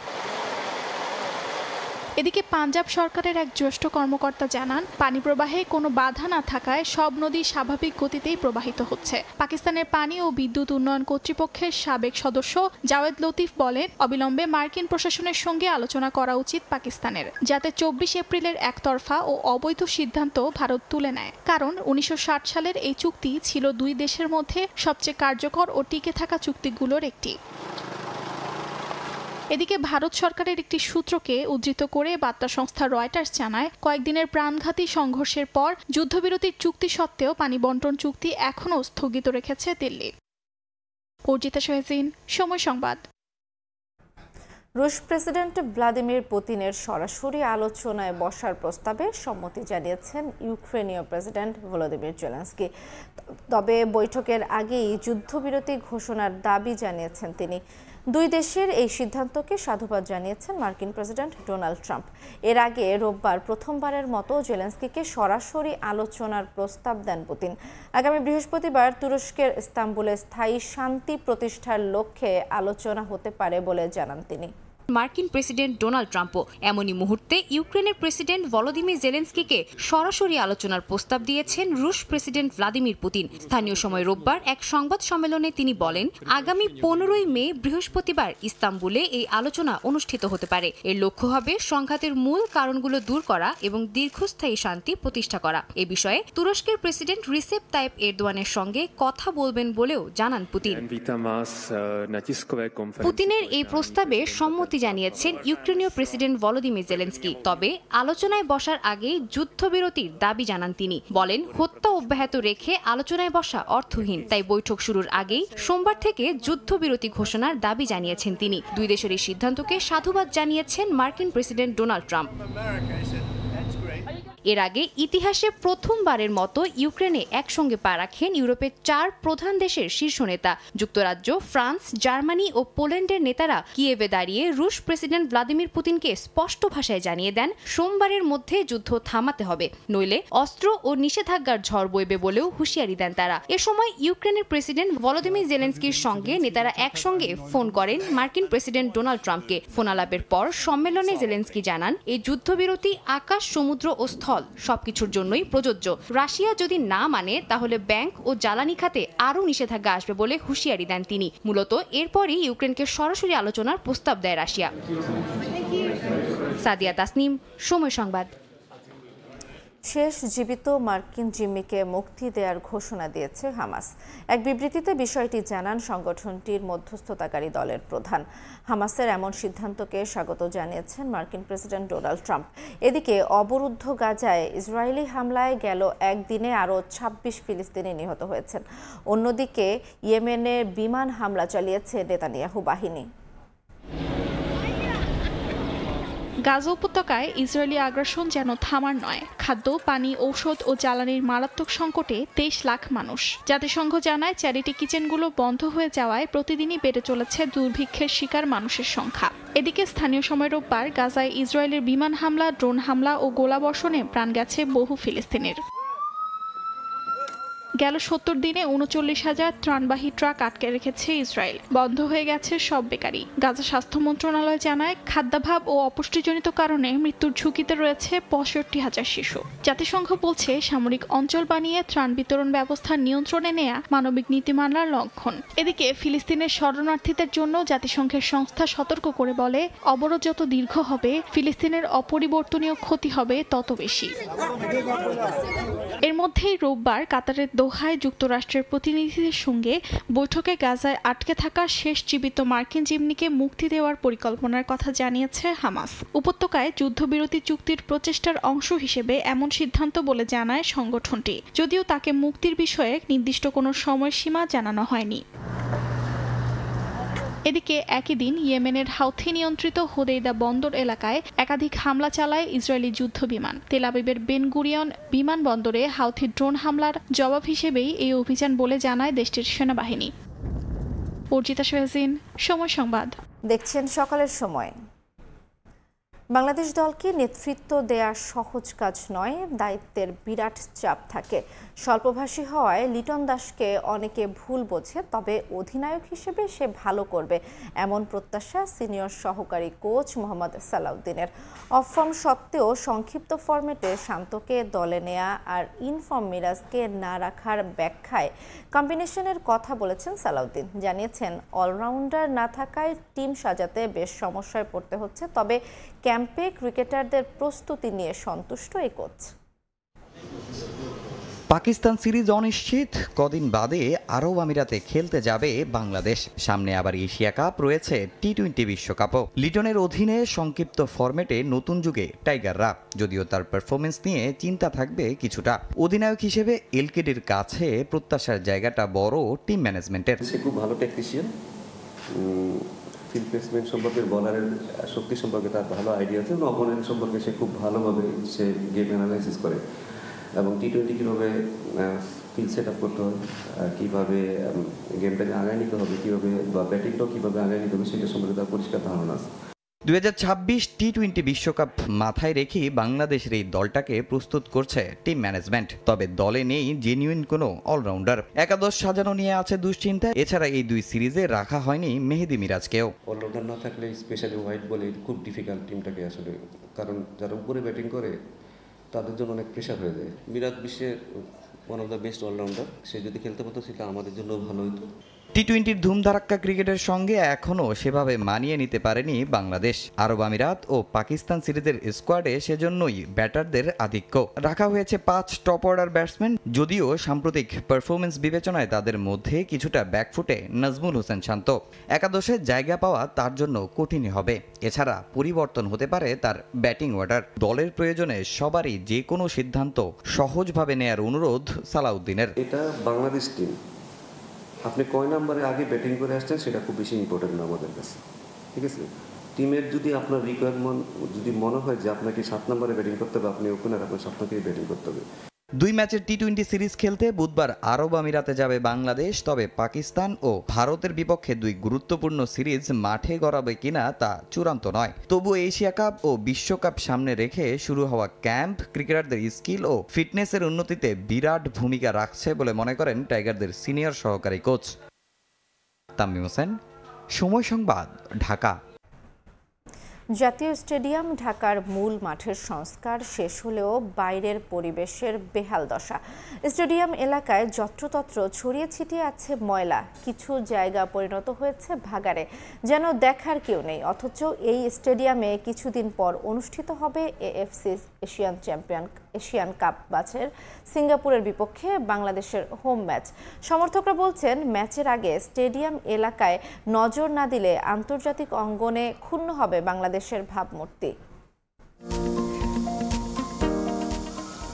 এদিকে পাঞ্জাব সরকারের এক জ্যেষ্ঠ কর্মকর্তা জানান, পানি প্রবাহে কোনো বাধা না থাকায় সব নদী স্বাভাবিক গতিতেই প্রবাহিত হচ্ছে। পাকিস্তানের পানি ও বিদ্যুৎ উন্নয়ন কর্তৃপক্ষের সাবেক সদস্য জাওয়েদ লতিফ বলেন, অবিলম্বে মার্কিন প্রশাসনের সঙ্গে আলোচনা করা উচিত পাকিস্তানের, যাতে 24 এপ্রিলের একতরফা ও অবৈধ সিদ্ধান্ত ভারত তুলে নেয়। কারণ 1960 সালের এই চুক্তি ছিল দুই দেশের মধ্যে সবচেয়ে কার্যকর ও টিকে থাকা চুক্তিগুলোর একটি। এদিকে ভারত সরকারের একটি সূত্রকে উদ্ধৃত করে বার্তা সংস্থা রয়টার্স জানায়, কয়েকদিনের প্রাণঘাতী সংঘর্ষের পর যুদ্ধবিরতির চুক্তি সত্ত্বেও পানি বন্টন চুক্তি এখনও স্থগিত রেখেছে দিল্লি। অর্জিতা শাহজিন, সময় সংবাদ। রুশ প্রেসিডেন্ট ভ্লাদিমির পুতিনের সরাসরি আলোচনায় বসার প্রস্তাবে সম্মতি জানিয়েছেন ইউক্রেনীয় প্রেসিডেন্ট ভলোদিমির জেলেনস্কি। তবে বৈঠকের আগেই যুদ্ধবিরতি ঘোষণার দাবি জানিয়েছেন তিনি। দুই দেশের এই সিদ্ধান্তকে সাধুবাদ জানিয়েছেন মার্কিন প্রেসিডেন্ট ডোনাল্ড ট্রাম্প। এর আগে রোববার প্রথমবারের মতো জেলেনস্কিকে সরাসরি আলোচনার প্রস্তাব দেন পুতিন। আগামী বৃহস্পতিবার তুরস্কের ইস্তাম্বুলে স্থায়ী শান্তি প্রতিষ্ঠার লক্ষ্যে আলোচনা হতে পারে বলে জানান তিনি। মার্কিন প্রেসিডেন্ট ডোনাল্ড ট্রাম্পও এমনই মুহূর্তে ইউক্রেনের প্রেসিডেন্ট ভলোদিমির জেলেনস্কিকে সরাসরি আলোচনার প্রস্তাব দিয়েছেন রুশ প্রেসিডেন্ট ভ্লাদিমির পুতিন। স্থানীয় সময় রোববার এক সংবাদ সম্মেলনে তিনি বলেন, আগামী 15 মে বৃহস্পতিবার ইস্তাম্বুলে এই আলোচনা অনুষ্ঠিত হতে পারে। এর লক্ষ্য হবে সংঘাতের মূল কারণগুলো দূর করা এবং দীর্ঘস্থায়ী শান্তি প্রতিষ্ঠা করা। এ বিষয়ে তুরস্কের প্রেসিডেন্ট রিসেপ তাইপ এরদোয়ানের সঙ্গে কথা বলবেন বলেও জানান পুতিন। পুতিনের এই প্রস্তাবে সম্মতি জানিয়েছেন ইউক্রেনীয় প্রেসিডেন্ট ভলোদিমির জেলেনস্কি। তবে আলোচনায় বসার আগে যুদ্ধবিরতির দাবি জানান তিনি। বলেন, হত্যা অব্যাহত রেখে আলোচনায় বসা অর্থহীন, তাই বৈঠক শুরুর আগেই সোমবার থেকে যুদ্ধবিরতি ঘোষণার দাবি জানিয়েছেন তিনি। দুই দেশের এই সিদ্ধান্তকে সাধুবাদ জানিয়েছেন মার্কিন প্রেসিডেন্ট ডোনাল্ড ট্রাম্প। এর আগে ইতিহাসে প্রথমবারের মতো ইউক্রেনে একসঙ্গে পা রাখেন ইউরোপের 4 প্রধান দেশের শীর্ষ নেতা। যুক্তরাজ্য, ফ্রান্স, জার্মানি ও পোল্যান্ডের নেতারা কিয়েভে দাঁড়িয়ে রুশ প্রেসিডেন্ট ভ্লাদিমির পুতিনকে স্পষ্ট ভাষায় জানিয়ে দেন সোমবারের মধ্যে যুদ্ধ থামাতে হবে, নইলে অস্ত্র ও নিষেধাজ্ঞার ঝড় বইবে বলেও হুঁশিয়ারি দেন তারা। এ সময় ইউক্রেনের প্রেসিডেন্ট ভলোদিমির জেলেনস্কির সঙ্গে নেতারা একসঙ্গে ফোন করেন মার্কিন প্রেসিডেন্ট ডোনাল্ড ট্রাম্পকে। ফোন আলাপের পর সম্মেলনে জেলেনস্কি জানান, এই যুদ্ধবিরতি আকাশ, সমুদ্র ও স্থল সবকিছুর জন্যই প্রযোজ্য। রাশিয়া যদি না মানে তাহলে ব্যাংক ও জ্বালানি খাতে আরও নিষেধাজ্ঞা আসবে বলে হুঁশিয়ারি দেন তিনি। মূলত এরপরই ইউক্রেনকে সরাসরি আলোচনার প্রস্তাব দেয় রাশিয়া। সাদিয়া তাসনিম, সময় সংবাদ। শেষ জীবিত মার্কিন জিম্মিকে মুক্তি দেওয়ার ঘোষণা দিয়েছে হামাস। এক বিবৃতিতে বিষয়টি জানান সংগঠনটির মধ্যস্থতাকারী দলের প্রধান। হামাসের এমন সিদ্ধান্তকে স্বাগত জানিয়েছেন মার্কিন প্রেসিডেন্ট ডোনাল্ড ট্রাম্প। এদিকে অবরুদ্ধ গাজায় ইসরায়েলি হামলায় গেল একদিনে আরও 26 ফিলিস্তিনি নিহত হয়েছেন। অন্যদিকে ইয়েমেনে বিমান হামলা চালিয়েছে নেতানিয়াহু বাহিনী। গাজা উপত্যকায় ইসরায়েলি আগ্রাসন যেন থামার নয়। খাদ্য, পানি, ঔষধ ও জ্বালানির মারাত্মক সংকটে 23 লাখ মানুষ। জাতিসংঘ জানায় চ্যারিটি কিচেনগুলো বন্ধ হয়ে যাওয়ায় প্রতিদিনই বেড়ে চলেছে দুর্ভিক্ষের শিকার মানুষের সংখ্যা। এদিকে স্থানীয় সময় রোববার গাজায় ইসরায়েলের বিমান হামলা, ড্রোন হামলা ও গোলাবর্ষণে প্রাণ গেছে বহু ফিলিস্তিনির। গেল 70 দিনে 39,000 ত্রাণবাহী ট্রাক আটকে রেখেছে ইসরায়েল। বন্ধ হয়ে গেছে সব বেকারি। গাজা স্বাস্থ্য মন্ত্রণালয় জানায়, খাদ্যাভাব ও অপুষ্টিজনিত কারণে মৃত্যুর ঝুঁকিতে রয়েছে 65,000 শিশু। জাতিসংঘ বলছে, সামরিক অঞ্চল বানিয়ে ত্রাণ বিতরণ ব্যবস্থা নিয়ন্ত্রণে নেয়া মানবিক নীতিমালার লঙ্ঘন। এদিকে ফিলিস্তিনের শরণার্থীদের জন্য জাতিসংঘের সংস্থা সতর্ক করে বলে, অবরোধ যত দীর্ঘ হবে ফিলিস্তিনের অপরিবর্তনীয় ক্ষতি হবে তত বেশি। এর মধ্যেই রোববার কাতারের দোহায় যুক্তরাষ্ট্রের প্রতিনিধিদের সঙ্গে বৈঠকে গাজায় আটকে থাকা শেষ জীবিত মার্কিন জিম্মিকে মুক্তি দেওয়ার পরিকল্পনার কথা জানিয়েছে হামাস। উপত্যকায় যুদ্ধবিরতি চুক্তির প্রচেষ্টার অংশ হিসেবে এমন সিদ্ধান্ত বলে জানায় সংগঠনটি, যদিও তাকে মুক্তির বিষয়ে নির্দিষ্ট কোনো সময়সীমা জানানো হয়নি। এদিকে একই দিন ইয়েমেনের হাউথি নিয়ন্ত্রিত হোদেইদা বন্দর এলাকায় একাধিক হামলা চালায় ইসরায়েলি যুদ্ধ বিমান। তেল আবিবের বেন গুরিয়ন বিমানবন্দরে হাউথি ড্রোন হামলার জবাব হিসেবেই এই অভিযান বলে জানায় দেশটির সেনাবাহিনী। অর্জিতা সোহেজিন, সময় সংবাদ। দেখছেন সকালের সময়। বাংলাদেশ দলকে নেতৃত্ব দেয়া সহজ কাজ নয়, দায়িত্বের বিরাট চাপ থাকে। স্বল্পভাষী হওয়ায় লিটন দাসকে অনেকে ভুল বোঝে, তবে অধিনায়ক হিসেবে সে ভালো করবে এমন প্রত্যাশা সিনিয়র সহকারী কোচ মোহাম্মদ সালাউদ্দিনের। অফ ফর্ম সত্ত্বেও সংক্ষিপ্ত ফরম্যাটে শান্তকে দলে নেয়া আর ইনফর্ম মিরাজকে না রাখার ব্যাখ্যায় কম্বিনেশনের কথা বলেছেন সালাউদ্দিন। জানিয়েছেন, অলরাউন্ডার না থাকায় টিম সাজাতে বেশ সমস্যায় পড়তে হচ্ছে, তবে ক্যাম্পে ক্রিকেটারদের প্রস্তুতি নিয়ে সন্তুষ্ট এই কোচ। পাকিস্তান সিরিজ অনিশ্চিত, কদিন বাদে আরব আমিরাতে খেলতে যাবে বাংলাদেশ। সামনে আবার এশিয়া কাপ রয়েছে, টি-20 বিশ্বকাপও। লিটনের অধীনে সংক্ষিপ্ত ফরম্যাটে নতুন যুগে টাইগাররা, যদিও তার পারফরমেন্স নিয়ে চিন্তা থাকবে কিছুটা। অধিনায়ক হিসেবে এলকেডির কাছে প্রত্যাশার জায়গাটা বড় টিম ম্যানেজমেন্টের। সে খুব ভালো টেকনিশিয়ান, ফিল্ড প্লেসমেন্ট সম্পর্কে, বলারের শক্তি সম্পর্কে তার ভালো আইডিয়া আছে, এবং অপোনেন্ট সম্পর্কে সে খুব ভালোভাবে সে গেম অ্যানালাইসিস করে, এবং টি-20 কীভাবে ফিল্ড সেট আপ করতে হয়, কীভাবে গেমটাকে আগায় নিতে হবে, কীভাবে বা ব্যাটিংটাও কীভাবে আগায় নিতে হবে, সেটা সম্পর্কে তার পরিষ্কার ধারণা আছে। 2026 টি-20 বিশ্বকাপ মাথায় রেখে বাংলাদেশের এই দলটাকে প্রস্তুত করছে টিম ম্যানেজমেন্ট। তবে দলে নেই জেনুইন কোনো অলরাউন্ডার। একাদশ সাজানো নিয়ে আছে দুশ্চিন্তা। এছাড়া এই দুই সিরিজে রাখা হয়নি মেহেদী মিরাজকেও। অলরাউন্ডার না থাকলে স্পেশালি হোয়াইট বলে খুব ডিফিকাল্ট টিমটাকে আসলে, কারণ যারা উপরে ব্যাটিং করে তাদের জন্য অনেক প্রেশার হয়ে যায়। মিরাজ বিশ্বের one of the best allrounder, সে যদি খেলতে পারতো সেটা আমাদের জন্য ভালো হতো। টি-20 ধুমধারাক্কা ক্রিকেটের সঙ্গে এখনও সেভাবে মানিয়ে নিতে পারেনি বাংলাদেশ। আরব আমিরাত ও পাকিস্তান সিরিজের স্কোয়াডে সেজন্যই ব্যাটারদের আধিক্য। রাখা হয়েছে 5 টপ অর্ডার ব্যাটসম্যান, যদিও সাম্প্রতিক পারফরমেন্স বিবেচনায় তাদের মধ্যে কিছুটা ব্যাকফুটে নাজমুল হোসেন শান্ত। একাদশে জায়গা পাওয়া তার জন্য কঠিনই হবে। এছাড়া পরিবর্তন হতে পারে তার ব্যাটিং অর্ডার। দলের প্রয়োজনে সবারই যে কোনো সিদ্ধান্ত সহজভাবে নেয়ার অনুরোধ সালাউদ্দিনের। এটা বাংলাদেশ টিম, আপনি কয় নাম্বারে আগে ব্যাটিং করে আসছেন সেটা খুব বেশি ইম্পর্টেন্ট না আমাদের কাছে, ঠিক আছে? টিমের যদি আপনার রিকোয়ারমেন্ট যদি মনে হয় যে আপনাকে 7 নম্বরে ব্যাটিং করতে হবে, আপনি ওপেনার, আপনার 7 নম্বরেই ব্যাটিং করতে হবে। 2 ম্যাচের টি-20 সিরিজ খেলতে বুধবার আরব আমিরাতে যাবে বাংলাদেশ। তবে পাকিস্তান ও ভারতের বিপক্ষে 2 গুরুত্বপূর্ণ সিরিজ মাঠে গড়াবে কিনা তা চূড়ান্ত নয়। তবু এশিয়া কাপ ও বিশ্বকাপ সামনে রেখে শুরু হওয়া ক্যাম্প ক্রিকেটারদের স্কিল ও ফিটনেসের উন্নতিতে বিরাট ভূমিকা রাখছে বলে মনে করেন টাইগারদের সিনিয়র সহকারী কোচ। তামিম হোসেন, সময় সংবাদ, ঢাকা। জাতীয় স্টেডিয়াম ঢাকার মূল মাঠের সংস্কার শেষ হলেও বাইরের পরিবেশের বেহাল দশা। স্টেডিয়াম এলাকায় যত্রতত্র ছড়িয়ে ছিটিয়ে আছে ময়লা, কিছু জায়গা পরিণত হয়েছে ভাগাড়ে, যেন দেখার কেউ নেই। অথচ এই স্টেডিয়ামে কিছুদিন পর অনুষ্ঠিত হবে এএফসি এশিয়ান কাপ ম্যাচের সিঙ্গাপুরের বিপক্ষে বাংলাদেশের হোম ম্যাচ। সমর্থকরা বলছেন, ম্যাচের আগে স্টেডিয়াম এলাকায় নজর না দিলে আন্তর্জাতিক অঙ্গনে ক্ষুণ্ণ হবে বাংলাদেশের ভাবমূর্তি।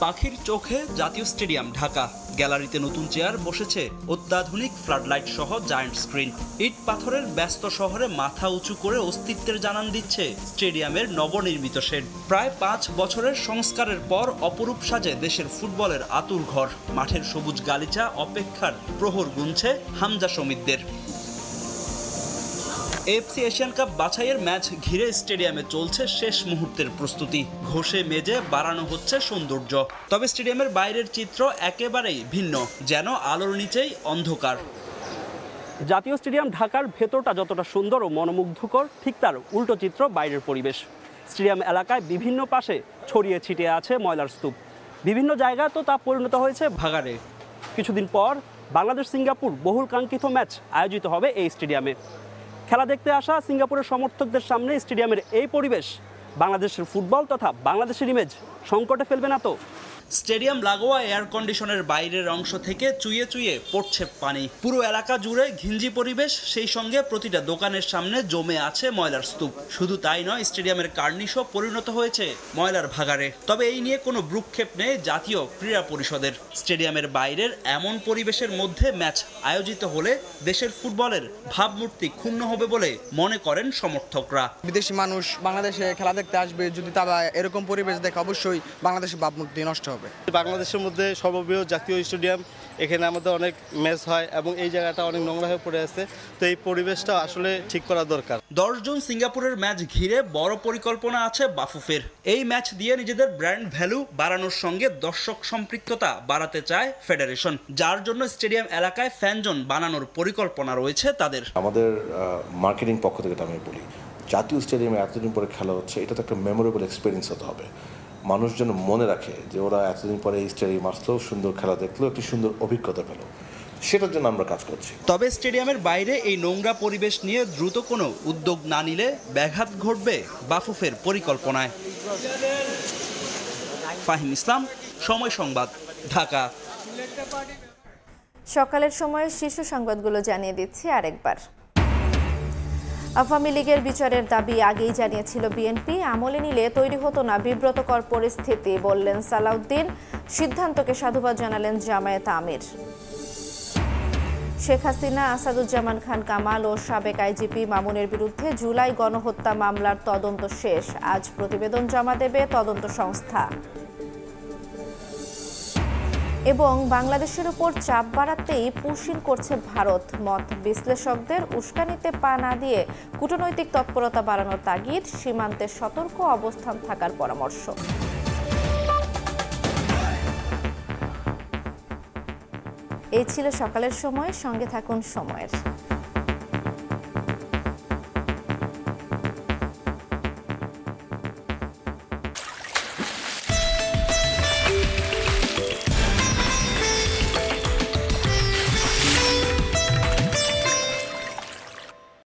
পাখির চোখে জাতীয় স্টেডিয়াম ঢাকা। গ্যালারিতে নতুন চেয়ার বসেছে, অত্যাধুনিক ফ্লাডলাইট সহ জায়ান্ট স্ক্রিন। ইট পাথরের ব্যস্ত শহরে মাথা উঁচু করে অস্তিত্বের জানান দিচ্ছে স্টেডিয়ামের নবনির্মিত শেড। প্রায় 5 বছরের সংস্কারের পর অপরূপ সাজে দেশের ফুটবলের আতুর ঘর। মাঠের সবুজ গালিচা অপেক্ষার প্রহর গুনছে হামজা সমিতদের। এএফসি এশিয়ান কাপ বাছাইয়ের ম্যাচ ঘিরে স্টেডিয়ামে চলছে শেষ মুহূর্তের প্রস্তুতি। ঘষে মেজে বাড়ানো হচ্ছে সৌন্দর্য। তবে স্টেডিয়ামের বাইরের চিত্র একেবারেই ভিন্ন, যেন আলোর নিচেই অন্ধকার। জাতীয় স্টেডিয়াম ঢাকার ভেতরটা যতটা সুন্দর ও মনোমুগ্ধকর, ঠিক তার উল্টো চিত্র বাইরের পরিবেশ। স্টেডিয়াম এলাকায় বিভিন্ন পাশে ছড়িয়ে ছিটিয়ে আছে ময়লার স্তূপ। বিভিন্ন জায়গায় তো তা পরিণত হয়েছে ভাগাড়ে। কিছুদিন পর বাংলাদেশ সিঙ্গাপুর বহুল কাঙ্ক্ষিত ম্যাচ আয়োজিত হবে এই স্টেডিয়ামে। খেলা দেখতে আসা সিঙ্গাপুরের সমর্থকদের সামনে স্টেডিয়ামের এই পরিবেশ বাংলাদেশের ফুটবল তথা বাংলাদেশের ইমেজ সংকটে ফেলবে না তো? স্টেডিয়াম লাগোয়া এয়ার কন্ডিশনের বাইরের অংশ থেকে চুইয়ে চুইয়ে পড়ছে পানি। পুরো এলাকা জুড়ে ঘিঞ্জি পরিবেশ, সেই সঙ্গে প্রতিটা দোকানের সামনে জমে আছে ময়লার স্তূপ। শুধু তাই নয়, স্টেডিয়ামের কার্নিশও পরিণত হয়েছে ময়লার ভাগাড়ে। তবে এই নিয়ে কোনো ভ্রুক্ষেপ নেই জাতীয় ক্রীড়া পরিষদের। স্টেডিয়ামের বাইরের এমন পরিবেশের মধ্যে ম্যাচ আয়োজিত হলে দেশের ফুটবলের ভাবমূর্তি ক্ষুণ্ণ হবে বলে মনে করেন সমর্থকরা। বিদেশি মানুষ বাংলাদেশে খেলা দেখতে আসবে, যদি তারা এরকম পরিবেশ দেখে অবশ্যই বাংলাদেশের ভাবমূর্তি নষ্ট হবে। বাংলাদেশের মধ্যে সর্ববৃহৎ জাতীয় স্টেডিয়াম, এখানে আমাদের অনেক ম্যাচ হয় এবং এই জায়গাটা অনেক নোংরা হয়ে পড়ে আছে, তো এই পরিবেশটা আসলে ঠিক করা দরকার। 10 জুন সিঙ্গাপুরের ম্যাচ ঘিরে বড় পরিকল্পনা আছে বাফুফের। এই ম্যাচ দিয়ে নিজেদের ব্র্যান্ড ভ্যালু বাড়ানোর সঙ্গে দর্শক সম্পৃক্ততা বাড়াতে চায় ফেডারেশন, যার জন্য স্টেডিয়াম এলাকায় ফ্যান জোন বানানোর পরিকল্পনা রয়েছে তাদের। আমাদের মার্কেটিং পক্ষ থেকে আমি বলি, জাতীয় স্টেডিয়ামে এতদিন পরে খেলা হচ্ছে, এটা তো একটা মেমোরেবল এক্সপিরিয়েন্স হতে হবে। মানুষ যেন মনে রাখে যে ওরা এতদিন পরে এই স্টেডিয়াম আসলো, সুন্দর খেলা দেখলো, একটি সুন্দর অভিজ্ঞতা পেল, সেটার জন্য আমরা কাজ করছি। তবে স্টেডিয়ামের বাইরে এই নোংরা পরিবেশ নিয়ে দ্রুত কোনো উদ্যোগ না নিলে ব্যাঘাত ঘটবে বাফুফের পরিকল্পনায়। ফাহিম ইসলাম, সময় সংবাদ, ঢাকা। সকালের সময় শীর্ষ সংবাদগুলো জানিয়ে দিচ্ছি আরেকবার। আওয়ামী লীগের বিচারের দাবি আগেই জানিয়েছিল বিএনপি, আমলে নিলে তৈরি হতো না বিব্রতকর পরিস্থিতি, বললেন সালাউদ্দিন। সিদ্ধান্তকে সাধুবাদ জানালেন জামায়াত আমির। শেখ হাসিনা, আসাদুজ্জামান খান কামাল ও সাবেক আইজিপি মামুনের বিরুদ্ধে জুলাই গণহত্যা মামলার তদন্ত শেষ। আজ প্রতিবেদন জমা দেবে তদন্ত সংস্থা। এবং বাংলাদেশের উপর চাপ বাড়াতেই পুশিং করছে ভারত, মত বিশ্লেষকদের। উস্কানিতে পা না দিয়ে কূটনৈতিক তৎপরতা বাড়ানোর তাগিদ, সীমান্তে সতর্ক অবস্থান থাকার পরামর্শ। এই ছিল সকালের সময়, সঙ্গে থাকুন সময়ের।